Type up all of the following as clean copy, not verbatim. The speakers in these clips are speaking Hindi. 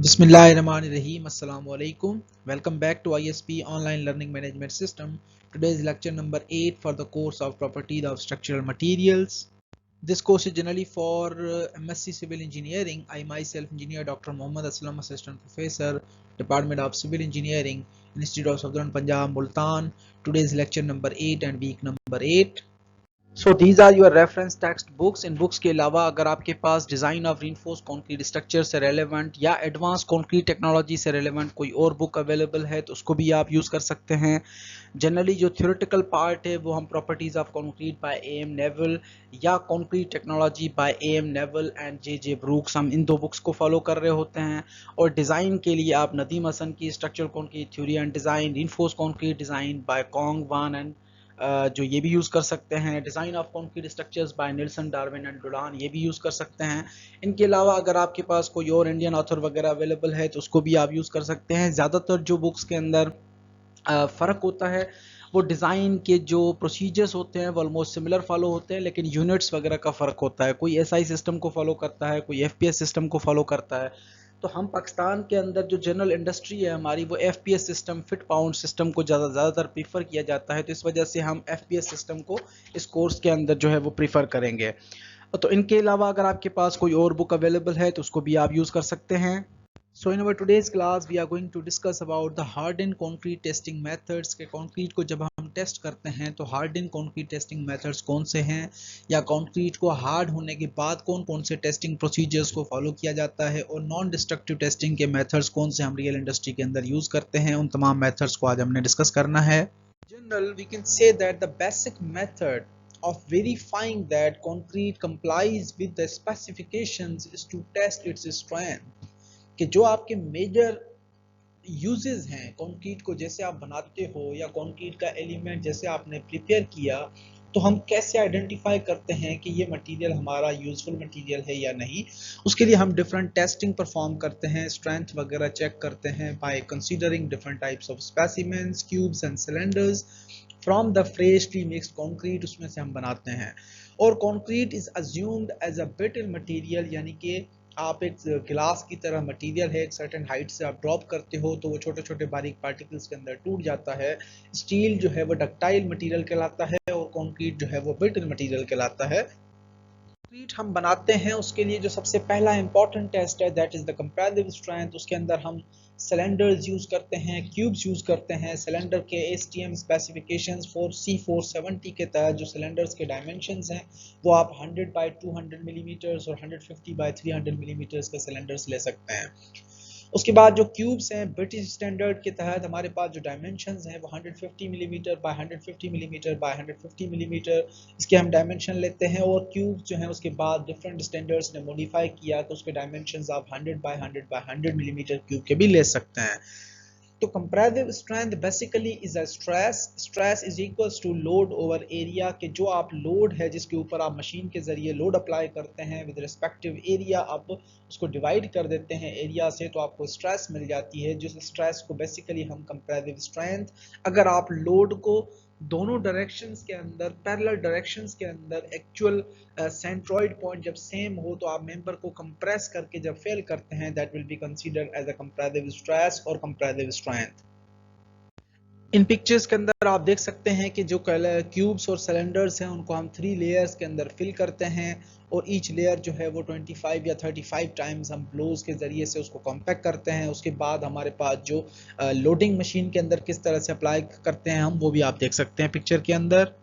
Bismillahirrahmanirrahim. Assalamu alaikum. Welcome back to ISP Online Learning Management System. Today's lecture number 8 for the course of Properties of Structural Materials. This course is generally for MSc Civil Engineering. I myself, Engineer Dr. Mohammad Aslam, Assistant Professor, Department of Civil Engineering, Institute of Southern Punjab, Multan. Today's lecture number 8 and week number 8. So these are your reference textbooks. इन बुक्स के अलावा अगर आपके पास design of reinforced concrete structure से रेलेवेंट या एडवांस कंक्रीट टेक्नोलॉजी से रेलेवेंट कोई और बुक अवेलेबल है तो उसको भी आप यूज़ कर सकते हैं। जनरली जो थ्योरेटिकल पार्ट है वो हम properties of concrete by M Neville या concrete technology by M Neville and J Brooks, हम इन दो बुक्स को फॉलो कर रहे होते हैं। और डिज़ाइन के लिए आप नदीम हसन की structural concrete theory and design, reinforced concrete design by Kong Wan and जो ये भी यूज़ कर सकते हैं। Design of concrete structures by Nilson Darwin and Dolan, ये भी यूज़ कर सकते हैं। इनके अलावा अगर आपके पास कोई और इंडियन ऑथर वगैरह अवेलेबल है तो उसको भी आप यूज़ कर सकते हैं। ज़्यादातर जो बुक्स के अंदर फ़र्क होता है वो डिज़ाइन के जो प्रोसीजर्स होते हैं वो ऑलमोस्ट सिमिलर फॉलो होते हैं, लेकिन यूनिट्स वगैरह का फ़र्क होता है। कोई एसआई सिस्टम को फॉलो करता है, कोई एफपीएस सिस्टम को फॉलो करता है। तो हम पाकिस्तान के अंदर जो जनरल इंडस्ट्री है हमारी, वो FPS system, fit pound system को ज़्यादातर प्रीफर किया जाता है। तो इस वजह से हम एफपीएस सिस्टम को इस कोर्स के अंदर जो है वो प्रीफर करेंगे। तो इनके अलावा अगर आपके पास कोई और बुक अवेलेबल है तो उसको भी आप यूज़ कर सकते हैं। So in our today's class we are going to discuss about the hardened concrete testing methods के कंक्रीट को जब हम टेस्ट करते हैं तो hardened concrete testing methods कौन से हैं, या कंक्रीट को हार्ड होने के बाद कौन कौन से टेस्टिंग प्रोसीजर्स को फॉलो किया जाता है, और नॉन डिस्ट्रक्टिव टेस्टिंग के मेथड्स कौन से हम रियल इंडस्ट्री के अंदर यूज़ करते हैं। उन तमाम मेथड्स को आज हमने डिस्कस करना है। General we can say that the basic method of verifying that concrete complies with the specifications is to test its strength, कि जो आपके मेजर यूजेस हैं कंक्रीट को जैसे आप बनाते हो या कंक्रीट का एलिमेंट जैसे आपने प्रिपेयर किया, तो हम कैसे आइडेंटिफाई करते हैं कि ये मटेरियल हमारा यूजफुल मटेरियल है या नहीं। उसके लिए हम डिफरेंट टेस्टिंग परफॉर्म करते हैं, स्ट्रेंथ वगैरह चेक करते हैं by considering different types of specimens, cubes and cylinders from the freshly mixed concrete, उसमें से हम बनाते हैं। और concrete is assumed as a brittle material, यानी कि आप एक गिलास की तरह मटेरियल है, एक सर्टेन हाइट से आप ड्रॉप करते हो तो वो छोटे छोटे बारीक पार्टिकल्स के अंदर टूट जाता है। स्टील जो है वो डक्टाइल मटेरियल कहलाता है और कंक्रीट जो है वो ब्रिटल मटेरियल कहलाता है। कंक्रीट हम बनाते हैं उसके लिए जो सबसे पहला इंपॉर्टेंट टेस्ट है that is the comparative strength. उसके अंदर हम सिलेंडर्स यूज करते हैं, क्यूब्स यूज करते हैं। सिलेंडर के एसटीएम स्पेसिफिकेशंस फॉर C470 के तहत जो सिलेंडर्स के डायमेंशंस हैं वो आप 100 बाय 200 मिलीमीटर्स और 150 बाय 300 मिलीमीटर्स के सिलेंडर्स ले सकते हैं। उसके बाद जो क्यूब्स हैं ब्रिटिश स्टैंडर्ड के तहत हमारे पास जो डायमेंशंस हैं वो 150 millimetre by 150 millimetre by 150 millimetre, इसके हम डायमेंशन लेते हैं। और क्यूब्स जो हैं उसके बाद डिफरेंट स्टैंडर्ड्स ने मॉडिफाई किया तो उसके डायमेंशंस आप 100 बाय 100 बाय 100 मिलीमीटर क्यूब के भी ले सकते हैं। तो comparative strength basically is a stress is equals to load over area, कि जो आप लोड है जिसके ऊपर आप मशीन के जरिए लोड अप्लाई करते हैं विद रिस्पेक्टिव एरिया, आप उसको डिवाइड कर देते हैं एरिया से तो आपको स्ट्रेस मिल जाती है। जिस स्ट्रेस को बेसिकली हम कंपैरेटिव स्ट्रेंथ, अगर आप लोड को दोनों डायरेक्शंस के अंदर, पैरेलल डायरेक्शंस के अंदर एक्चुअल सेंट्रॉइड पॉइंट जब सेम हो तो आप मेंबर को कंप्रेस करके जब फेल करते हैं that will be considered as a comparative stress और कंपैरेटिव स्ट्रेंथ। इन पिक्चर्स के अंदर आप देख सकते हैं कि जो क्यूब्स और सिलेंडर्स हैं उनको हम 3 लेयर्स के अंदर फिल करते हैं और ईच लेयर जो है वो 25 या 35 टाइम्स हम ब्लोज के ज़रिए से उसको कॉम्पैक्ट करते हैं। उसके बाद हमारे पास जो लोडिंग मशीन के अंदर किस तरह से अप्लाई करते हैं हम वो भी आप देख सकते हैं पिक्चर के अंदर।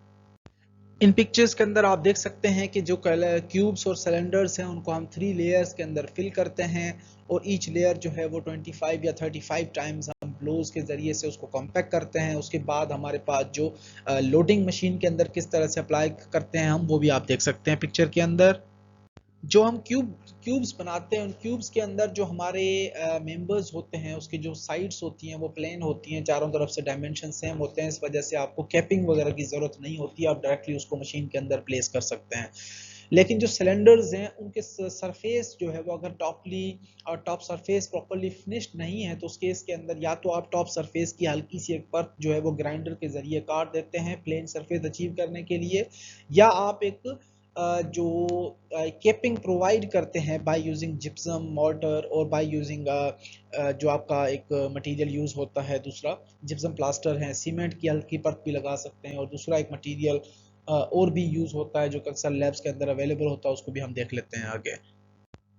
इन पिक्चर्स के अंदर आप देख सकते हैं कि जो क्यूब्स और सिलेंडर्स हैं उनको हम 3 लेयर्स के अंदर फिल करते हैं और ईच लेयर जो है वो 25 या 35 टाइम्स हम ब्लोज के ज़रिए से उसको कॉम्पैक्ट करते हैं। उसके बाद हमारे पास जो लोडिंग मशीन के अंदर किस तरह से अप्लाई करते हैं हम वो भी आप देख सकते हैं पिक्चर के अंदर। जो हम क्यूब्स बनाते हैं उन क्यूब्स के अंदर जो हमारे मेंबर्स होते हैं उसकी जो साइड्स होती हैं वो प्लेन होती हैं, चारों तरफ से डायमेंशन सेम होते हैं। इस वजह से आपको कैपिंग वगैरह की ज़रूरत नहीं होती, आप डायरेक्टली उसको मशीन के अंदर प्लेस कर सकते हैं। लेकिन जो सिलेंडर्स हैं उनके सरफेस जो है वो अगर टॉप सरफेस प्रॉपर्ली फिनिश्ड नहीं है तो उस केस के अंदर या तो आप टॉप सरफेस की हल्की सी एक परत जो है वो ग्राइंडर के ज़रिए काट देते हैं प्लेन सरफेस अचीव करने के लिए, या आप एक जो केपिंग प्रोवाइड करते हैं बाय यूजिंग जिप्सम मॉर्टर और बाय यूजिंग जो आपका एक मटेरियल यूज़ होता है, दूसरा जिप्सम प्लास्टर है, सीमेंट की हल्की परत भी लगा सकते हैं, और दूसरा एक मटेरियल और भी यूज़ होता है जो अक्सर लैब्स के अंदर अवेलेबल होता है, उसको भी हम देख लेते हैं आगे।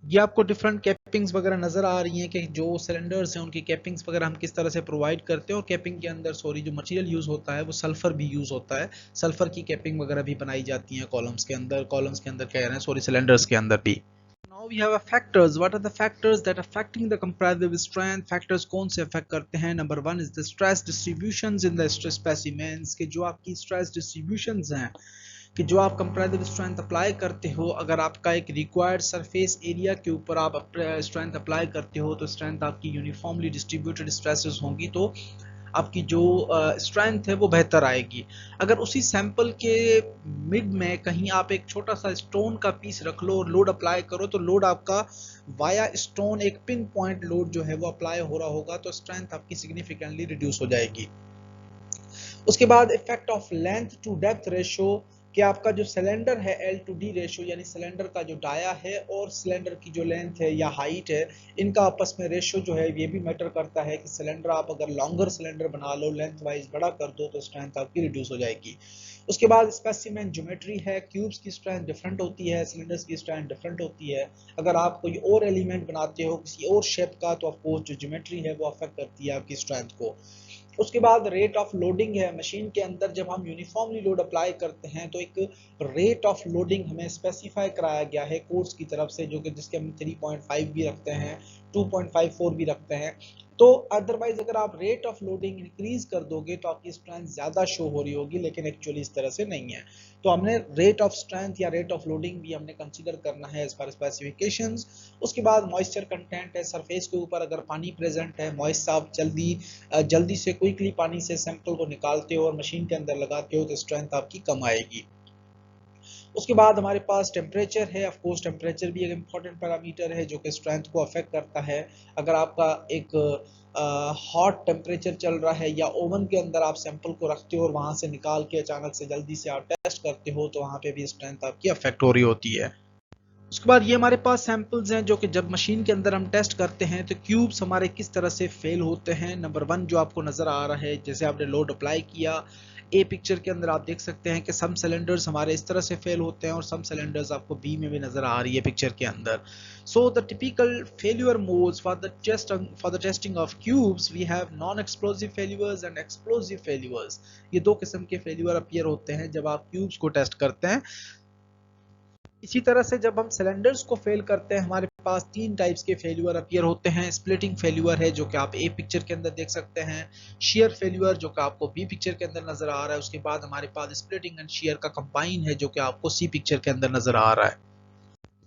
ये आपको डिफरेंट कैपिंग्स वगैरह नज़र आ रही हैं कि जो सिलेंडर्स हैं उनकी कैपिंग्स वगैरह हम किस तरह से प्रोवाइड करते हैं, और कैपिंग के अंदर जो मटेरियल यूज़ होता है वो सल्फर भी यूज़ होता है, सल्फर की कैपिंग वगैरह भी बनाई जाती हैं कॉलम्स के अंदर, कह रहे हैं सिलेंडर्स के अंदर भी। Now we have a factors. What are the factors that affecting the comparative strength? Factors कौन से affect करते हैं? Number one is the stress distributions in the stress specimens, कि जो आपकी stress distributions हैं, कि जो आप कंपैरेटिव स्ट्रेंथ अप्लाई करते हो, अगर आपका एक रिक्वायर्ड सरफेस एरिया के ऊपर आप स्ट्रेंथ अप्लाई करते हो तो स्ट्रेंथ आपकी यूनिफॉर्मली डिस्ट्रीब्यूटेड स्ट्रेसेस होंगी, तो आपकी जो स्ट्रेंथ है वो बेहतर आएगी। अगर उसी सैंपल के मिड में कहीं आप एक छोटा सा स्टोन का पीस रख लो और लोड अप्लाई करो, तो लोड आपका वाया स्टोन एक पिन पॉइंट लोड जो है वो अप्लाई हो रहा होगा, तो स्ट्रेंथ आपकी सिग्निफिकेंटली रिड्यूस हो जाएगी। उसके बाद effect of length to depth ratio, कि आपका जो सिलेंडर है एल टू डी रेशियो, यानी सिलेंडर का जो डाया है और सिलेंडर की जो लेंथ है या हाइट है, इनका आपस में रेशियो जो है ये भी मैटर करता है कि सिलेंडर आप अगर लॉन्गर सिलेंडर बना लो, लेंथ वाइज बड़ा कर दो, तो स्ट्रेंथ आपकी रिड्यूस हो जाएगी। उसके बाद स्पेसिमेन ज्योमेट्री है, क्यूब्स की स्ट्रेंथ डिफरेंट होती है, सिलेंडर्स की स्ट्रेंथ डिफरेंट होती है। अगर आप कोई और एलिमेंट बनाते हो किसी और शेप का, तो ऑफकोर्स जो ज्योमेट्री है वो अफेक्ट करती है आपकी स्ट्रेंथ को। उसके बाद रेट ऑफ लोडिंग है, मशीन के अंदर जब हम यूनिफॉर्मली लोड अप्लाई करते हैं तो एक रेट ऑफ लोडिंग हमें स्पेसिफाई कराया गया है कोर्स की तरफ से, जो कि जिसके हम 3.5 भी रखते हैं, 2.54 भी रखते हैं। तो अदरवाइज अगर आप रेट ऑफ लोडिंग इंक्रीज कर दोगे तो आपकी स्ट्रेंथ ज्यादा शो हो रही होगी, लेकिन एक्चुअली इस तरह से नहीं है। तो हमने रेट ऑफ स्ट्रेंथ या रेट ऑफ लोडिंग भी हमने कंसीडर करना है एज पर स्पेसिफिकेशंस। उसके बाद मॉइस्चर कंटेंट है, सरफेस के ऊपर अगर पानी प्रेजेंट है, मॉइस्ट, आप जल्दी से क्विकली पानी से सैंपल को निकालते हो और मशीन के अंदर लगाते हो, तो स्ट्रेंथ आपकी कम आएगी। उसके बाद हमारे पास टेम्परेचर है, ऑफ कोर्स टेम्परेचर भी एक इम्पॉर्टेंट पैरामीटर है जो कि स्ट्रेंथ को अफेक्ट करता है। अगर आपका एक हॉट टेम्परेचर चल रहा है या ओवन के अंदर आप सैंपल को रखते हो और वहां से निकाल के अचानक से जल्दी से आप टेस्ट करते हो, तो वहां पे भी स्ट्रेंथ आपकी अफेक्ट हो रही होती है। उसके बाद ये हमारे पास सैंपल्स हैं जो कि जब मशीन के अंदर हम टेस्ट करते हैं तो क्यूब्स हमारे किस तरह से फेल होते हैं। नंबर वन जो आपको नजर आ रहा है, जैसे आपने लोड अप्लाई किया, ए पिक्चर के अंदर आप देख सकते हैं कि सम सिलेंडर्स हमारे इस तरह से फेल होते हैं और सम सिलेंडर्स आपको बी में भी नजर आ रही है पिक्चर के अंदर। So the typical failure modes for the testing of cubes, we have non explosive failures and explosive failures. ये दो किस्म के फेल्यूर अपीयर होते हैं जब आप क्यूब्स को टेस्ट करते हैं। इसी तरह से जब हम सिलेंडर्स को फेल करते हैं, हमारे पास तीन टाइप्स के फेल्यूर अपीयर होते हैं। स्प्लिटिंग फेल्यूर है जो कि आप ए पिक्चर के अंदर देख सकते हैं, शेयर फेल्यूर जो कि आपको बी पिक्चर के अंदर नजर आ रहा है, उसके बाद हमारे पास स्प्लिटिंग एंड शेयर का कंबाइन है जो कि आपको सी पिक्चर के अंदर नजर आ रहा है।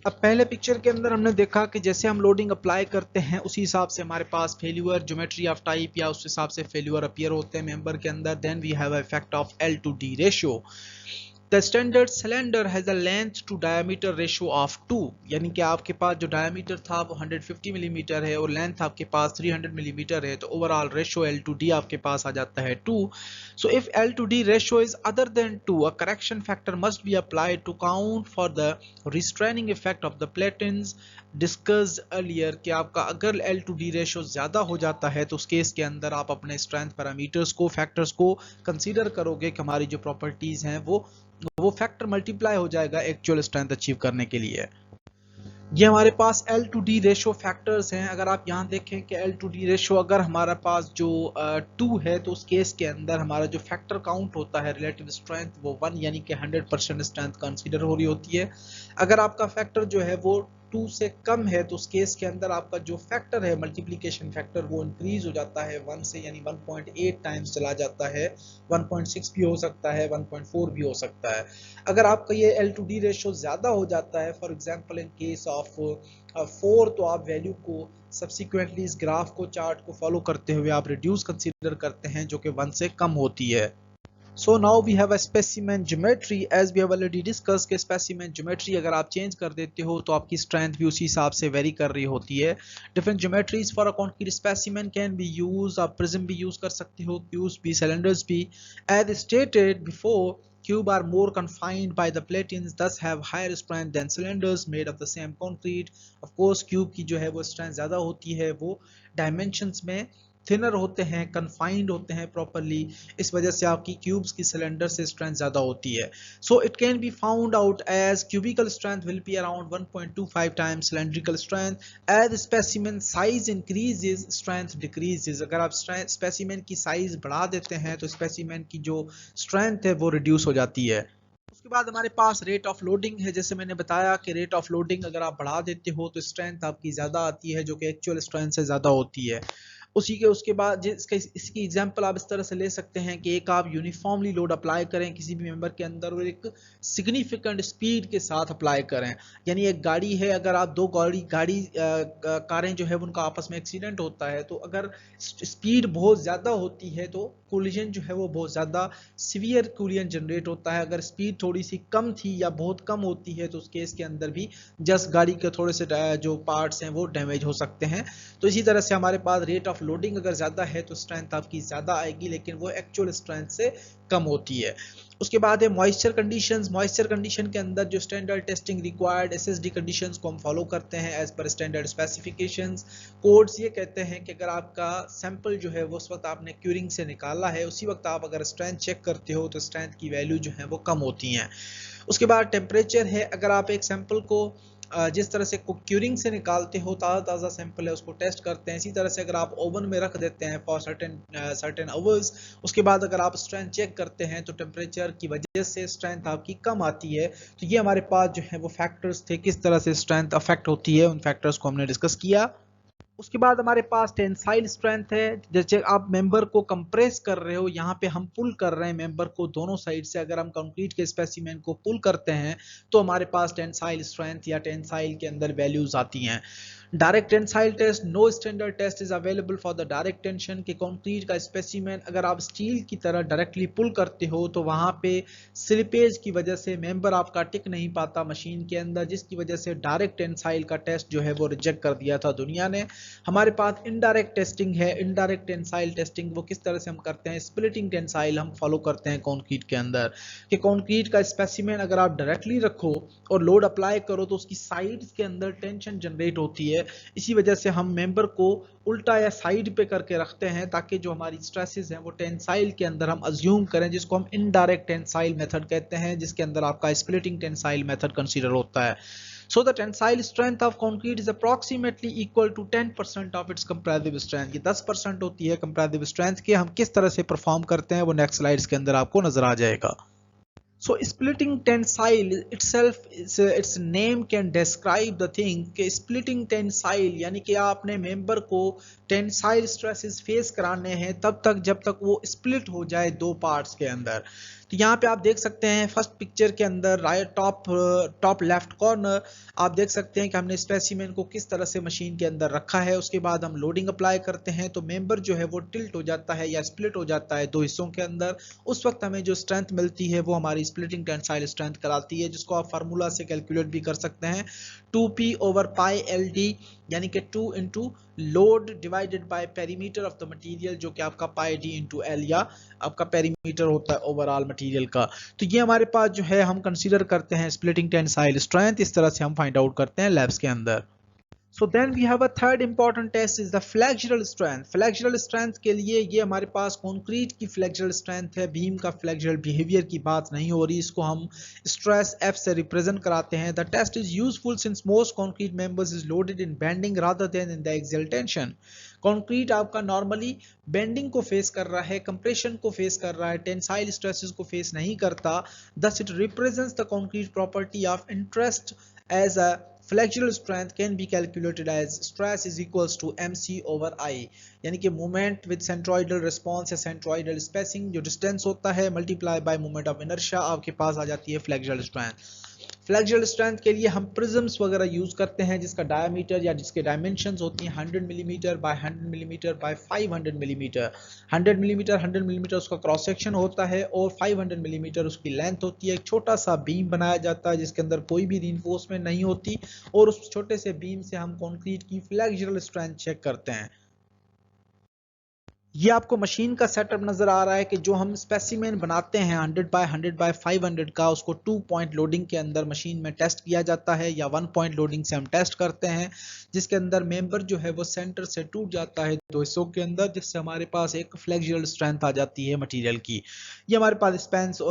अब पहले पिक्चर के अंदर हमने देखा कि जैसे हम लोडिंग अप्लाई करते हैं उसी हिसाब से हमारे पास फेल्यूर ज्योमेट्री ऑफ टाइप या उस हिसाब से फेल्यूर अपीयर होते हैं मेंबर के अंदर। Then we have effect of L to D ratio. The standard cylinder has a length to diameter ratio of 2, यानी कि आपके पास जो डायमीटर था वो 150 मिलीमीटर है और लेंथ आपके पास 300 मिलीमीटर है, तो overall ratio L to D आपके पास आ जाता है 2। So if L to D ratio is other than 2, a correction factor must be applied to count for the restraining effect of the platins discussed earlier, कि आपका अगर L to D रेशियो ज़्यादा हो जाता है तो उस केस के अंदर आप अपने स्ट्रेंथ पैरामीटर्स को, फैक्टर्स को कंसीडर करोगे कि हमारी जो प्रॉपर्टीज़ हैं वो फैक्टर मल्टीप्लाई हो जाएगा एक्चुअल स्ट्रेंथ अचीव करने के लिए। ये हमारे पास L to D ratio factors हैं। अगर आप यहाँ देखें कि L to D रेशियो अगर हमारे पास जो 2 है तो उस केस के अंदर हमारा जो फैक्टर काउंट होता है रिलेटिव स्ट्रेंथ वो 1 यानी कि 100% स्ट्रेंथ कंसीडर हो रही होती है। अगर आपका फैक्टर जो है वो 2 से कम है तो उस केस के अंदर आपका जो फैक्टर है मल्टीप्लिकेशन फैक्टर वो इंक्रीज हो जाता है 1 से, यानी 1.8 टाइम्स चला जाता है, 1.6 भी हो सकता है, 1.4 भी हो सकता है। अगर आपका ये L to D रेशियो ज़्यादा हो जाता है, for example in case of 4, तो आप वैल्यू को सब्सिक्वेंटली इस ग्राफ को, चार्ट को फॉलो करते हुए आप रिड्यूस कंसीडर करते हैं जो कि 1 से कम होती है। So now we have a specimen geometry, as we have already discussed कि specimen geometry अगर आप चेंज कर देते हो तो आपकी स्ट्रेंथ भी उसी हिसाब से वेरी कर रही होती है। Different geometries for a concrete specimen can be used, आप प्रिज्म भी यूज कर सकते हो, क्यूब्स भी, सिलेंडर्स भी। As stated before, cube are more confined by the platines, thus have higher strength than cylinders made of the same concrete. Of course cube की जो है वो strength ज़्यादा होती है, वो dimensions में थिनर होते हैं, कन्फाइंड होते हैं प्रॉपरली, इस वजह से आपकी क्यूब्स की सिलेंडर से स्ट्रेंथ ज़्यादा होती है. So it can be found out as cubical strength will be around 1.25 times cylindrical strength. As specimen size increases strength decreases. अगर आप स्पेसिमेन की साइज बढ़ा देते हैं तो स्पेसिमेन की जो स्ट्रेंथ है वो रिड्यूस हो जाती है. उसके बाद हमारे पास रेट ऑफ लोडिंग है. जैसे मैंने बताया कि रेट ऑफ लोडिंग अगर आप बढ़ा देते हो तो स्ट्रेंथ आपकी ज़्यादा आती है, जो कि एक्चुअल स्ट्रेंथ से ज़्यादा होती है. उसके बाद इसकी एग्जांपल आप इस तरह से ले सकते हैं कि एक आप यूनिफॉर्मली लोड अप्लाई करें किसी भी मेंबर के अंदर और एक सिग्निफिकेंट स्पीड के साथ अप्लाई करें. यानी एक गाड़ी है, अगर आप दो कारें जो है उनका आपस में एक्सीडेंट होता है, तो अगर स्पीड बहुत ज़्यादा होती है तो कोलिजन जो है वो बहुत ज़्यादा सीवियर कोलिजन जनरेट होता है. अगर स्पीड थोड़ी सी कम थी या बहुत कम होती है तो उस केस के अंदर भी जस्ट गाड़ी के थोड़े से जो पार्ट्स हैं वो डैमेज हो सकते हैं. तो इसी तरह से हमारे पास रेट ऑफ लोडिंग अगर ज़्यादा है तो स्ट्रेंथ आपकी ज़्यादा आएगी, लेकिन वो एक्चुअल स्ट्रेंथ से कम होती है. उसके बाद है मॉइस्चर कंडीशंस. मॉइस्चर कंडीशन के अंदर जो standard testing required SSD conditions को हम फॉलो करते हैं as per standard specifications. Codes ये कहते हैं कि अगर आपका सैंपल जो है वो उस वक्त आपने क्यूरिंग से निकाला है, उसी वक्त आप अगर स्ट्रेंथ चेक करते हो तो स्ट्रेंथ की वैल्यू जो है वो कम होती हैं. उसके बाद टेम्परेचर है. अगर आप एक सैंपल को जिस तरह से क्यूरिंग से निकालते हो, ताज़ा सैंपल है उसको टेस्ट करते हैं, इसी तरह से अगर आप ओवन में रख देते हैं फॉर सर्टेन आवर्स, उसके बाद अगर आप स्ट्रेंथ चेक करते हैं तो टेम्परेचर की वजह से स्ट्रेंथ आपकी कम आती है. तो ये हमारे पास जो है वो फैक्टर्स थे, किस तरह से स्ट्रेंथ अफेक्ट होती है, उन फैक्टर्स को हमने डिस्कस किया. उसके बाद हमारे पास टेंसाइल स्ट्रेंथ है. जैसे आप मेंबर को कंप्रेस कर रहे हो, यहाँ पे हम पुल कर रहे हैं मेंबर को दोनों साइड से. अगर हम कंक्रीट के स्पेसिमेन को पुल करते हैं तो हमारे पास टेंसाइल स्ट्रेंथ या टेंसाइल के अंदर वैल्यूज आती हैं. Direct tensile test, no standard test is available for the direct tension. के कंक्रीट का स्पेसिमेन अगर आप स्टील की तरह डायरेक्टली पुल करते हो तो वहां पे स्लिपेज की वजह से मेंबर आपका टिक नहीं पाता मशीन के अंदर, जिसकी वजह से डायरेक्ट टेंसाइल का टेस्ट जो है वो रिजेक्ट कर दिया था दुनिया ने. हमारे पास इनडायरेक्ट टेस्टिंग है. इनडायरेक्ट टेंसाइल टेस्टिंग वो किस तरह से हम करते हैं, स्प्लिटिंग टेंसाइल हम फॉलो करते हैं कंक्रीट के अंदर. कि कंक्रीट का स्पेसिमेन अगर आप डायरेक्टली रखो और लोड अप्लाई करो तो उसकी साइड्स के अंदर टेंशन जनरेट होती है. इसी वजह से हम मेंबर को उल्टा या साइड पे करके रखते हैं ताकि जो हमारी स्ट्रेसेस हैं वो टेंसाइल के अंदर हम अज्यूम करें, जिसको हम इनडायरेक्ट टेंसाइल मेथड कहते हैं, जिसके अंदर आपका स्प्लिटिंग टेंसाइल मेथड कंसीडर होता है. So the tensile strength of concrete is approximately equal to 10% of its compressive strength. ये 10% होती है compressive strength के. हम किस तरह से परफॉर्म करते हैं वो नेक्स्ट स्लाइड्स के अंदर आपको नजर आ जाएगा. So splitting tensile itself, its name can describe the thing कि splitting tensile यानी कि आपने मेंबर को टेंसाइल स्ट्रेसेस फेस कराने हैं तब तक जब तक वो स्प्लिट हो जाए दो पार्ट्स के अंदर. तो यहाँ पे आप देख सकते हैं फर्स्ट पिक्चर के अंदर राइट टॉप लेफ्ट कॉर्नर आप देख सकते हैं कि हमने स्पेसिमेन को किस तरह से मशीन के अंदर रखा है. उसके बाद हम लोडिंग अप्लाई करते हैं तो मेंबर जो है वो टिल्ट हो जाता है या स्प्लिट हो जाता है दो हिस्सों के अंदर. उस वक्त हमें जो स्ट्रेंथ मिलती है वो हमारी स्प्लिटिंग टेंसाइल स्ट्रेंथ कराती है, जिसको आप फार्मूला से कैलकुलेट भी कर सकते हैं. 2p/π/LD यानी कि 2 into load divided by perimeter of the material, जो कि आपका पाई डी इंटू एल या आपका पेरीमीटर होता है ओवरऑल मटेरियल का. तो ये हमारे पास जो है हम कंसीडर करते हैं स्प्लिटिंग टेंसाइल स्ट्रेंथ. इस तरह से हम फाइंड आउट करते हैं लैब्स के अंदर. So then we have a third important test is the flexural strength. Flexural strength के लिए ये हमारे पास कंक्रीट की flexural strength है, बीम का flexural behavior की बात नहीं हो रही. इसको हम stress F से represent कराते हैं. The test is useful since most concrete members is loaded in bending rather than in the axial tension. Concrete आपका नॉर्मली बेंडिंग को फेस कर रहा है, कंप्रेशन को फेस कर रहा है, टेंसाइल स्ट्रेसेस को फेस नहीं करता. Thus it represents the concrete property of interest as a flexural strength can be calculated as stress is equals to mc/I. यानी कि मोमेंट विद सेंट्रोइडल रिस्पांस या सेंट्रोइडल स्पेसिंग जो डिस्टेंस होता है multiply by moment of inertia, आपके पास आ जाती है फ्लेक्सुरल स्ट्रेंथ. फ्लेक्सुरल स्ट्रेंथ के लिए हम प्रिज्म्स वगैरह यूज करते हैं जिसका डायमीटर या जिसके डायमेंशंस होती हैं 100 millimetre by 100 millimetre by 500 millimetre. 100 millimetre उसका क्रॉस सेक्शन होता है और 500 मिलीमीटर उसकी लेंथ होती है. एक छोटा सा बीम बनाया जाता है जिसके अंदर कोई भी रीइंफोर्समेंट नहीं होती और उस छोटे से बीम से हम कंक्रीट की फ्लेक्सुरल स्ट्रेंथ चेक करते हैं. ये आपको मशीन का सेटअप नजर आ रहा है कि जो हम स्पेसिमेन बनाते हैं 100 बाय 100 बाय 500 का, उसको 2 पॉइंट लोडिंग के अंदर मशीन में टेस्ट किया जाता है या 1 पॉइंट लोडिंग से हम टेस्ट करते हैं, जिसके अंदर मेंबर जो है वो सेंटर से टूट जाता है दो हिस्सों के अंदर, जिससे हमारे पास एक फ्लेक्सुरल स्ट्रेंथ आ जाती है मटेरियल की। ये हमारे पास स्पैन्स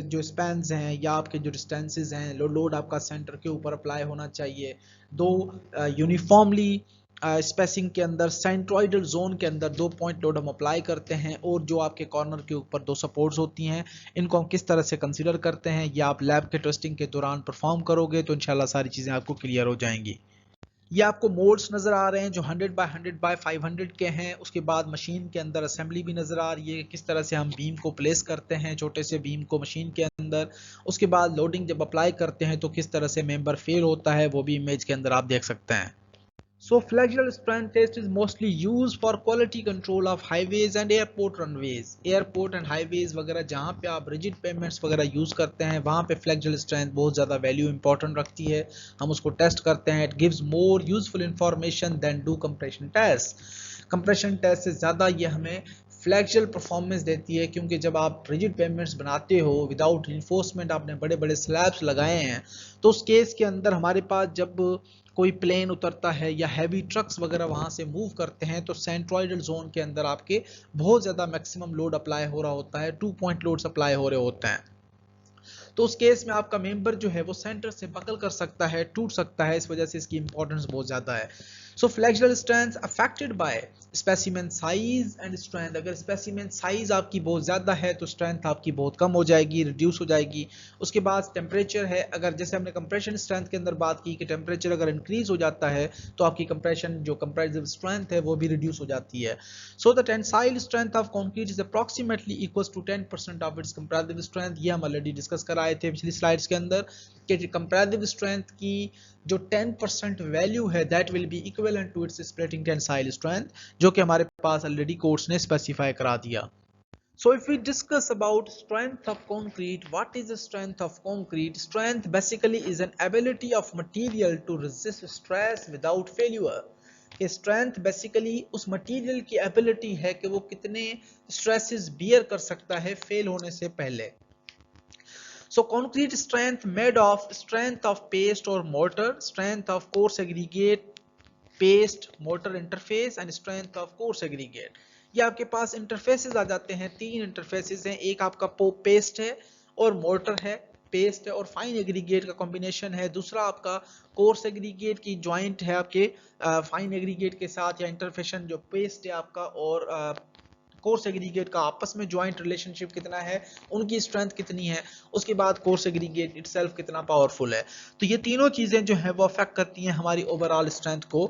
जो स्पैन्स हैं या आपके जो डिस्टेंसेज हैं, लोड आपका सेंटर के ऊपर अप्लाई होना चाहिए, दो यूनिफॉर्मली स्पेसिंग के अंदर सेंट्रोइडल जोन के अंदर 2 पॉइंट लोड हम अप्लाई करते हैं, और जो आपके कॉर्नर के ऊपर 2 सपोर्ट्स होती हैं, इनको हम किस तरह से कंसीडर करते हैं या आप लैब के टेस्टिंग के दौरान परफॉर्म करोगे तो इंशाल्लाह सारी चीज़ें आपको क्लियर हो जाएंगी। ये आपको मोड्स नजर आ रहे हैं जो 100 बाय 100 बाय 500 के हैं। उसके बाद मशीन के अंदर असेंबली भी नजर आ रही है, किस तरह से हम बीम को प्लेस करते हैं, छोटे से बीम को मशीन के अंदर। उसके बाद लोडिंग जब अप्लाई करते हैं तो किस तरह से मेंबर फेल होता है, वो भी इमेज के अंदर आप देख सकते हैं। So flexural strength test is mostly used for quality control of highways and airport runways. Airport and highways वगैरह जहाँ पे आप rigid pavements वगैरह यूज करते हैं, वहाँ पे flexural strength बहुत ज़्यादा वैल्यू इंपॉर्टेंट रखती है। हम उसको टेस्ट करते हैं। It gives more useful information than do compression test. Compression test से ज़्यादा ये हमें फ्लैक्चुअल परफॉर्मेंस देती है, क्योंकि जब आप रिजिड पेमेंट्स बनाते हो विदाउट रिइंफोर्समेंट, आपने बड़े बड़े स्लैब्स लगाए हैं, तो उस केस के अंदर हमारे पास जब कोई प्लेन उतरता है या हैवी ट्रक्स वगैरह वहां से मूव करते हैं, तो सेंट्रोइडल जोन के अंदर आपके बहुत ज़्यादा मैक्सिमम लोड अप्लाई हो रहा होता है, 2 पॉइंट लोड्स अप्लाई हो रहे होते हैं। तो उस केस में आपका मेंबर जो है वो सेंटर से बकल कर सकता है, टूट सकता है, इस वजह से इसकी इंपॉर्टेंस बहुत ज़्यादा है। So flexural strength affected by specimen size and strength. अगर स्पेसिमेन साइज आपकी बहुत ज़्यादा है तो स्ट्रेंथ आपकी बहुत कम हो जाएगी, रिड्यूस हो जाएगी। उसके बाद टेम्परेचर है, अगर जैसे हमने कंप्रेशन स्ट्रेंथ के अंदर बात की कि टेम्परेचर अगर इंक्रीज हो जाता है तो आपकी कंप्रेशन जो कंप्रेसिव स्ट्रेंथ है वो भी रिड्यूस हो जाती है। So the tensile strength of concrete is approximately equals to 10% of its compressive strength. ये हम ऑलरेडी डिस्कस कराए थे पिछली स्लाइड्स के अंदर कि कंप्रेसिव स्ट्रेंथ की जो 10% वैल्यू है that will be equivalent to its splitting tensile strength, जो कि हमारे पास ऑलरेडी कोर्स ने स्पेसिफाई करा दिया। So if we discuss about strength of concrete, what is the strength of concrete? Strength basically is an ability of material to resist stress without failure. कि strength basically उस material की ability है कि वो कितने stresses bear कर सकता है फेल होने से पहले। So concrete strength made of strength of paste or mortar, strength of coarse aggregate, paste mortar interface and strength of coarse aggregate. ये आपके पास इंटरफेसेस आ जाते हैं, 3 इंटरफेसेस हैं, एक आपका पेस्ट है और मोर्टर है, पेस्ट है और फाइन एग्रीगेट का कॉम्बिनेशन है, दूसरा आपका कोर्स एग्रीगेट की ज्वाइंट है आपके फाइन एग्रीगेट के साथ, या इंटरफेशन जो पेस्ट है आपका और कोर्स एग्रीगेट का आपस में ज्वाइंट रिलेशनशिप कितना है, उनकी स्ट्रेंथ कितनी है, उसके बाद कोर्स एग्रीगेट इटसेल्फ कितना पावरफुल है। तो ये तीनों चीजें जो है वो अफेक्ट करती हैं हमारी ओवरऑल स्ट्रेंथ को।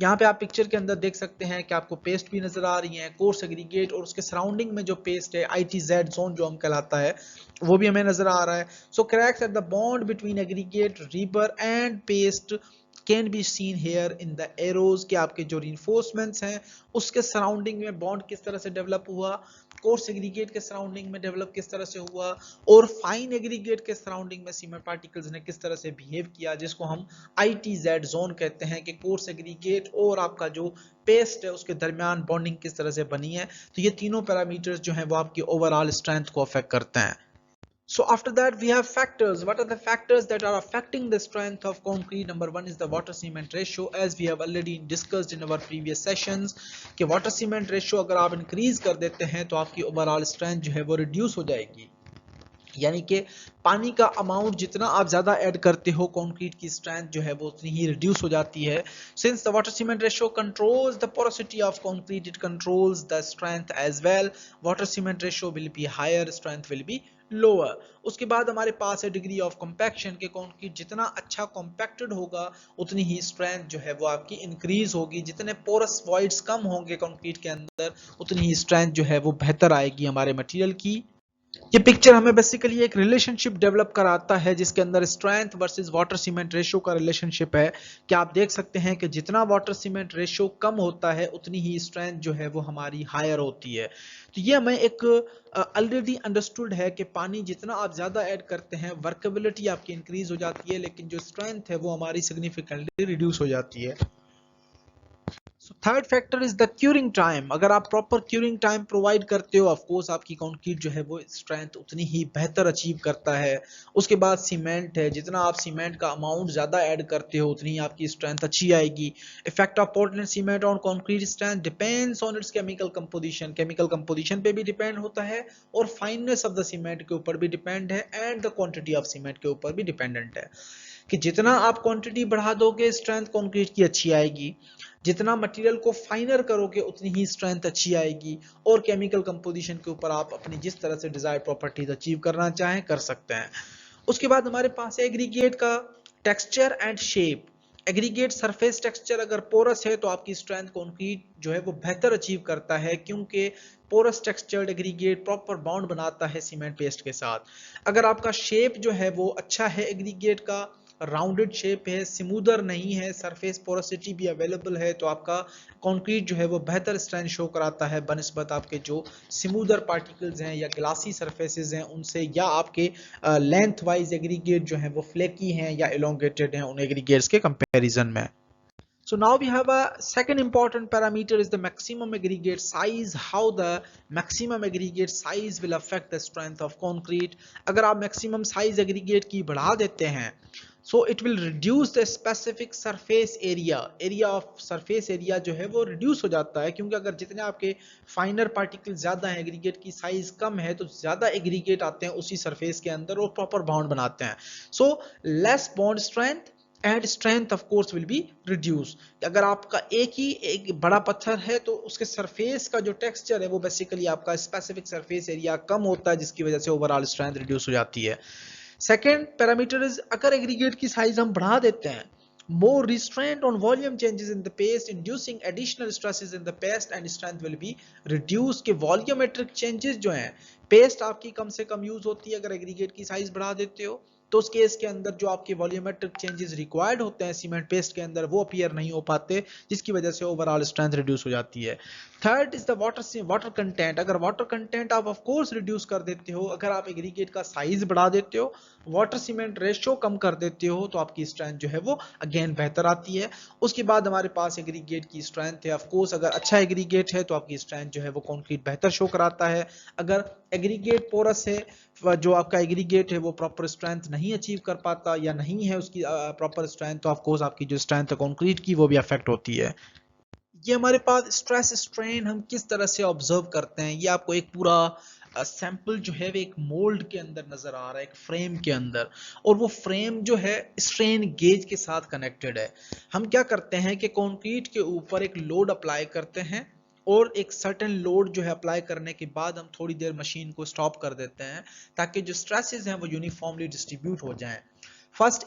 यहाँ पे आप पिक्चर के अंदर देख सकते हैं कि आपको पेस्ट भी नजर आ रही है, कोर्स एग्रीगेट और उसके सराउंडिंग में जो पेस्ट है ITZ जोन जो हम कहलाता है वो भी हमें नजर आ रहा है। So cracks at the bond between aggregate rebar and paste can be seen here in the arrows, के आपके जो रिइंफोर्समेंट्स हैं उसके सराउंडिंग में बॉन्ड किस तरह से डेवलप हुआ, कोर्स एग्रीगेट के सराउंडिंग में डेवलप किस तरह से हुआ, और फाइन एग्रीगेट के सराउंडिंग में सीमेंट पार्टिकल्स ने किस तरह से बिहेव किया, जिसको हम ITZ जोन कहते हैं कि कोर्स एग्रीगेट और आपका जो पेस्ट है उसके दरमियान बॉन्डिंग किस तरह से बनी है। तो ये तीनों पैरामीटर्स जो हैं वो आपकी ओवरऑल स्ट्रेंथ को अफेक्ट करते हैं। So after that we have factors. What are the factors that are affecting the strength of concrete? Number one is the water cement ratio, as we have already discussed in our previous sessions कि water cement ratio अगर आप increase कर देते हैं तो आपकी overall strength जो है वो reduce हो जाएगी, यानी कि पानी का अमाउंट जितना आप ज्यादा ऐड करते हो कंक्रीट की स्ट्रेंथ जो है वो उतनी ही रिड्यूस हो जाती है। Since the water cement ratio controls the porosity of concrete, it controls the strength as well. Water cement ratio will be higher, strength will be lower. उसके बाद हमारे पास है डिग्री ऑफ कॉम्पैक्शन के कंक्रीट जितना अच्छा कॉम्पैक्टेड होगा उतनी ही स्ट्रेंथ जो है वो आपकी इंक्रीज होगी, जितने पोरस वॉइड्स कम होंगे कंक्रीट के अंदर उतनी ही स्ट्रेंथ जो है वो बेहतर आएगी हमारे मटेरियल की। ये पिक्चर हमें बेसिकली एक रिलेशनशिप डेवलप कराता है जिसके अंदर strength versus water cement ratio का रिलेशनशिप है कि आप देख सकते हैं कि जितना वाटर सीमेंट रेशियो कम होता है उतनी ही स्ट्रेंथ जो है वो हमारी हायर होती है। तो ये हमें एक ऑलरेडी अंडरस्टूड है कि पानी जितना आप ज्यादा ऐड करते हैं वर्केबिलिटी आपकी इंक्रीज हो जाती है, लेकिन जो स्ट्रेंथ है वो हमारी सिग्निफिकेंटली रिड्यूस हो जाती है। Third factor is the curing time. अगर आप प्रॉपर क्यूरिंग टाइम प्रोवाइड करते हो, ऑफ कोर्स आपकी कंक्रीट जो है वो स्ट्रेंथ उतनी ही बेहतर अचीव करता है। उसके बाद सीमेंट है, जितना आप सीमेंट का अमाउंट ज्यादा ऐड करते हो उतनी ही आपकी स्ट्रेंथ अच्छी आएगी। Effect of Portland cement on concrete strength depends on it's chemical composition. Chemical composition पे भी डिपेंड होता है और फाइननेस ऑफ द सीमेंट के ऊपर भी डिपेंड है and the quantity of cement के ऊपर भी डिपेंडेंट है कि जितना आप क्वांटिटी बढ़ा दोगे स्ट्रेंथ कंक्रीट की अच्छी आएगी, जितना मटेरियल को फाइनर करोगे उतनी ही स्ट्रेंथ अच्छी आएगी और केमिकल कंपोजिशन के ऊपर आप अपनी जिस तरह से डिजायर्ड प्रॉपर्टीज अचीव करना चाहें कर सकते हैं। उसके बाद हमारे पास है एग्रीगेट का texture and shape. Aggregate surface texture अगर पोरस है तो आपकी स्ट्रेंथ कंक्रीट जो है वो बेहतर अचीव करता है, क्योंकि porous textured aggregate proper bond बनाता है सीमेंट पेस्ट के साथ। अगर आपका शेप जो है वो अच्छा है, एग्रीगेट का राउंडेड शेप है, स्मूदर नहीं है, सरफेस पोरोसिटी भी अवेलेबल है, तो आपका कंक्रीट जो है वो बेहतर स्ट्रेंथ शो कराता है बनिस्बत आपके जो स्मूदर पार्टिकल्स हैं या ग्लासी सरफेसेस हैं उनसे, या आपके लेंथ वाइज एग्रीगेट जो है वो फ्लेकी हैं या एलोंगेटेड हैं उन एग्रीगेट्स के कंपैरिजन में। So now we have a second important parameter is the maximum aggregate size. How the maximum aggregate size will affect the strength of concrete. अगर आप maximum size aggregate की बढ़ा देते हैं, so it will reduce the specific surface area. Area of surface area जो है वो reduce हो जाता है, क्योंकि अगर जितने आपके फाइनर पार्टिकल ज्यादा है, एग्रीगेट की साइज कम है, तो ज्यादा एग्रीगेट आते हैं उसी सरफेस के अंदर और प्रॉपर बॉन्ड बनाते हैं। So less bond strength and strength of course will be reduce. अगर आपका एक बड़ा पत्थर है तो उसके सरफेस का जो टेक्सचर है वो बेसिकली आपका स्पेसिफिक सरफेस एरिया कम होता है, जिसकी वजह से ओवरऑल स्ट्रेंथ रिड्यूस हो जाती है। सेकेंड पैरामीटर इज अगर एग्रीगेट की साइज हम बढ़ा देते हैं, more restraint on volume changes in the paste inducing additional stresses in the paste and strength will be reduced। के volumetric changes जो हैं, पेस्ट आपकी कम से कम यूज होती है, अगर एग्रीगेट की साइज बढ़ा देते हो तो उस केस के अंदर जो आपके वॉल्यूमेट्रिक चेंजेस रिक्वायर्ड होते हैं सीमेंट पेस्ट के अंदर वो अपीयर नहीं हो पाते, जिसकी वजह से ओवरऑल स्ट्रेंथ रिड्यूस हो जाती है। Third is the water content. अगर वाटर कंटेंट आप ऑफ कोर्स रिड्यूस कर देते हो, अगर आप एग्रीगेट का साइज बढ़ा देते हो, वाटर सीमेंट रेशियो कम कर देते हो, तो आपकी स्ट्रेंथ जो है वो अगेन बेहतर आती है। उसके बाद हमारे पास एग्रीगेट की स्ट्रेंथ है, ऑफ कोर्स अगर अच्छा एग्रीगेट है तो आपकी स्ट्रेंथ जो है वो कंक्रीट बेहतर शो कराता है। अगर एग्रीगेट पोरस है, जो आपका एग्रीगेट है वो प्रॉपर स्ट्रेंथ नहीं अचीव कर पाता या नहीं है उसकी प्रॉपर स्ट्रेंथ, तो ऑफ कोर्स आपकी जो स्ट्रेंथ है कंक्रीट की वो भी अफेक्ट होती है। ये हमारे पास स्ट्रेस स्ट्रेन हम किस तरह से ऑब्जर्व करते हैं, ये आपको एक पूरा सैंपल जो है वो एक मोल्ड के अंदर नजर आ रहा है, एक फ्रेम के अंदर, और वो फ्रेम जो है स्ट्रेन गेज के साथ कनेक्टेड है। हम क्या करते हैं कि कंक्रीट के ऊपर एक लोड अप्लाई करते हैं और एक सर्टेन लोड जो है अप्लाई करने के बाद हम थोड़ी देर मशीन को स्टॉप कर देते हैं ताकि जो स्ट्रेसेस हैं वो यूनिफॉर्मली डिस्ट्रीब्यूट हो जाएं। फर्स्ट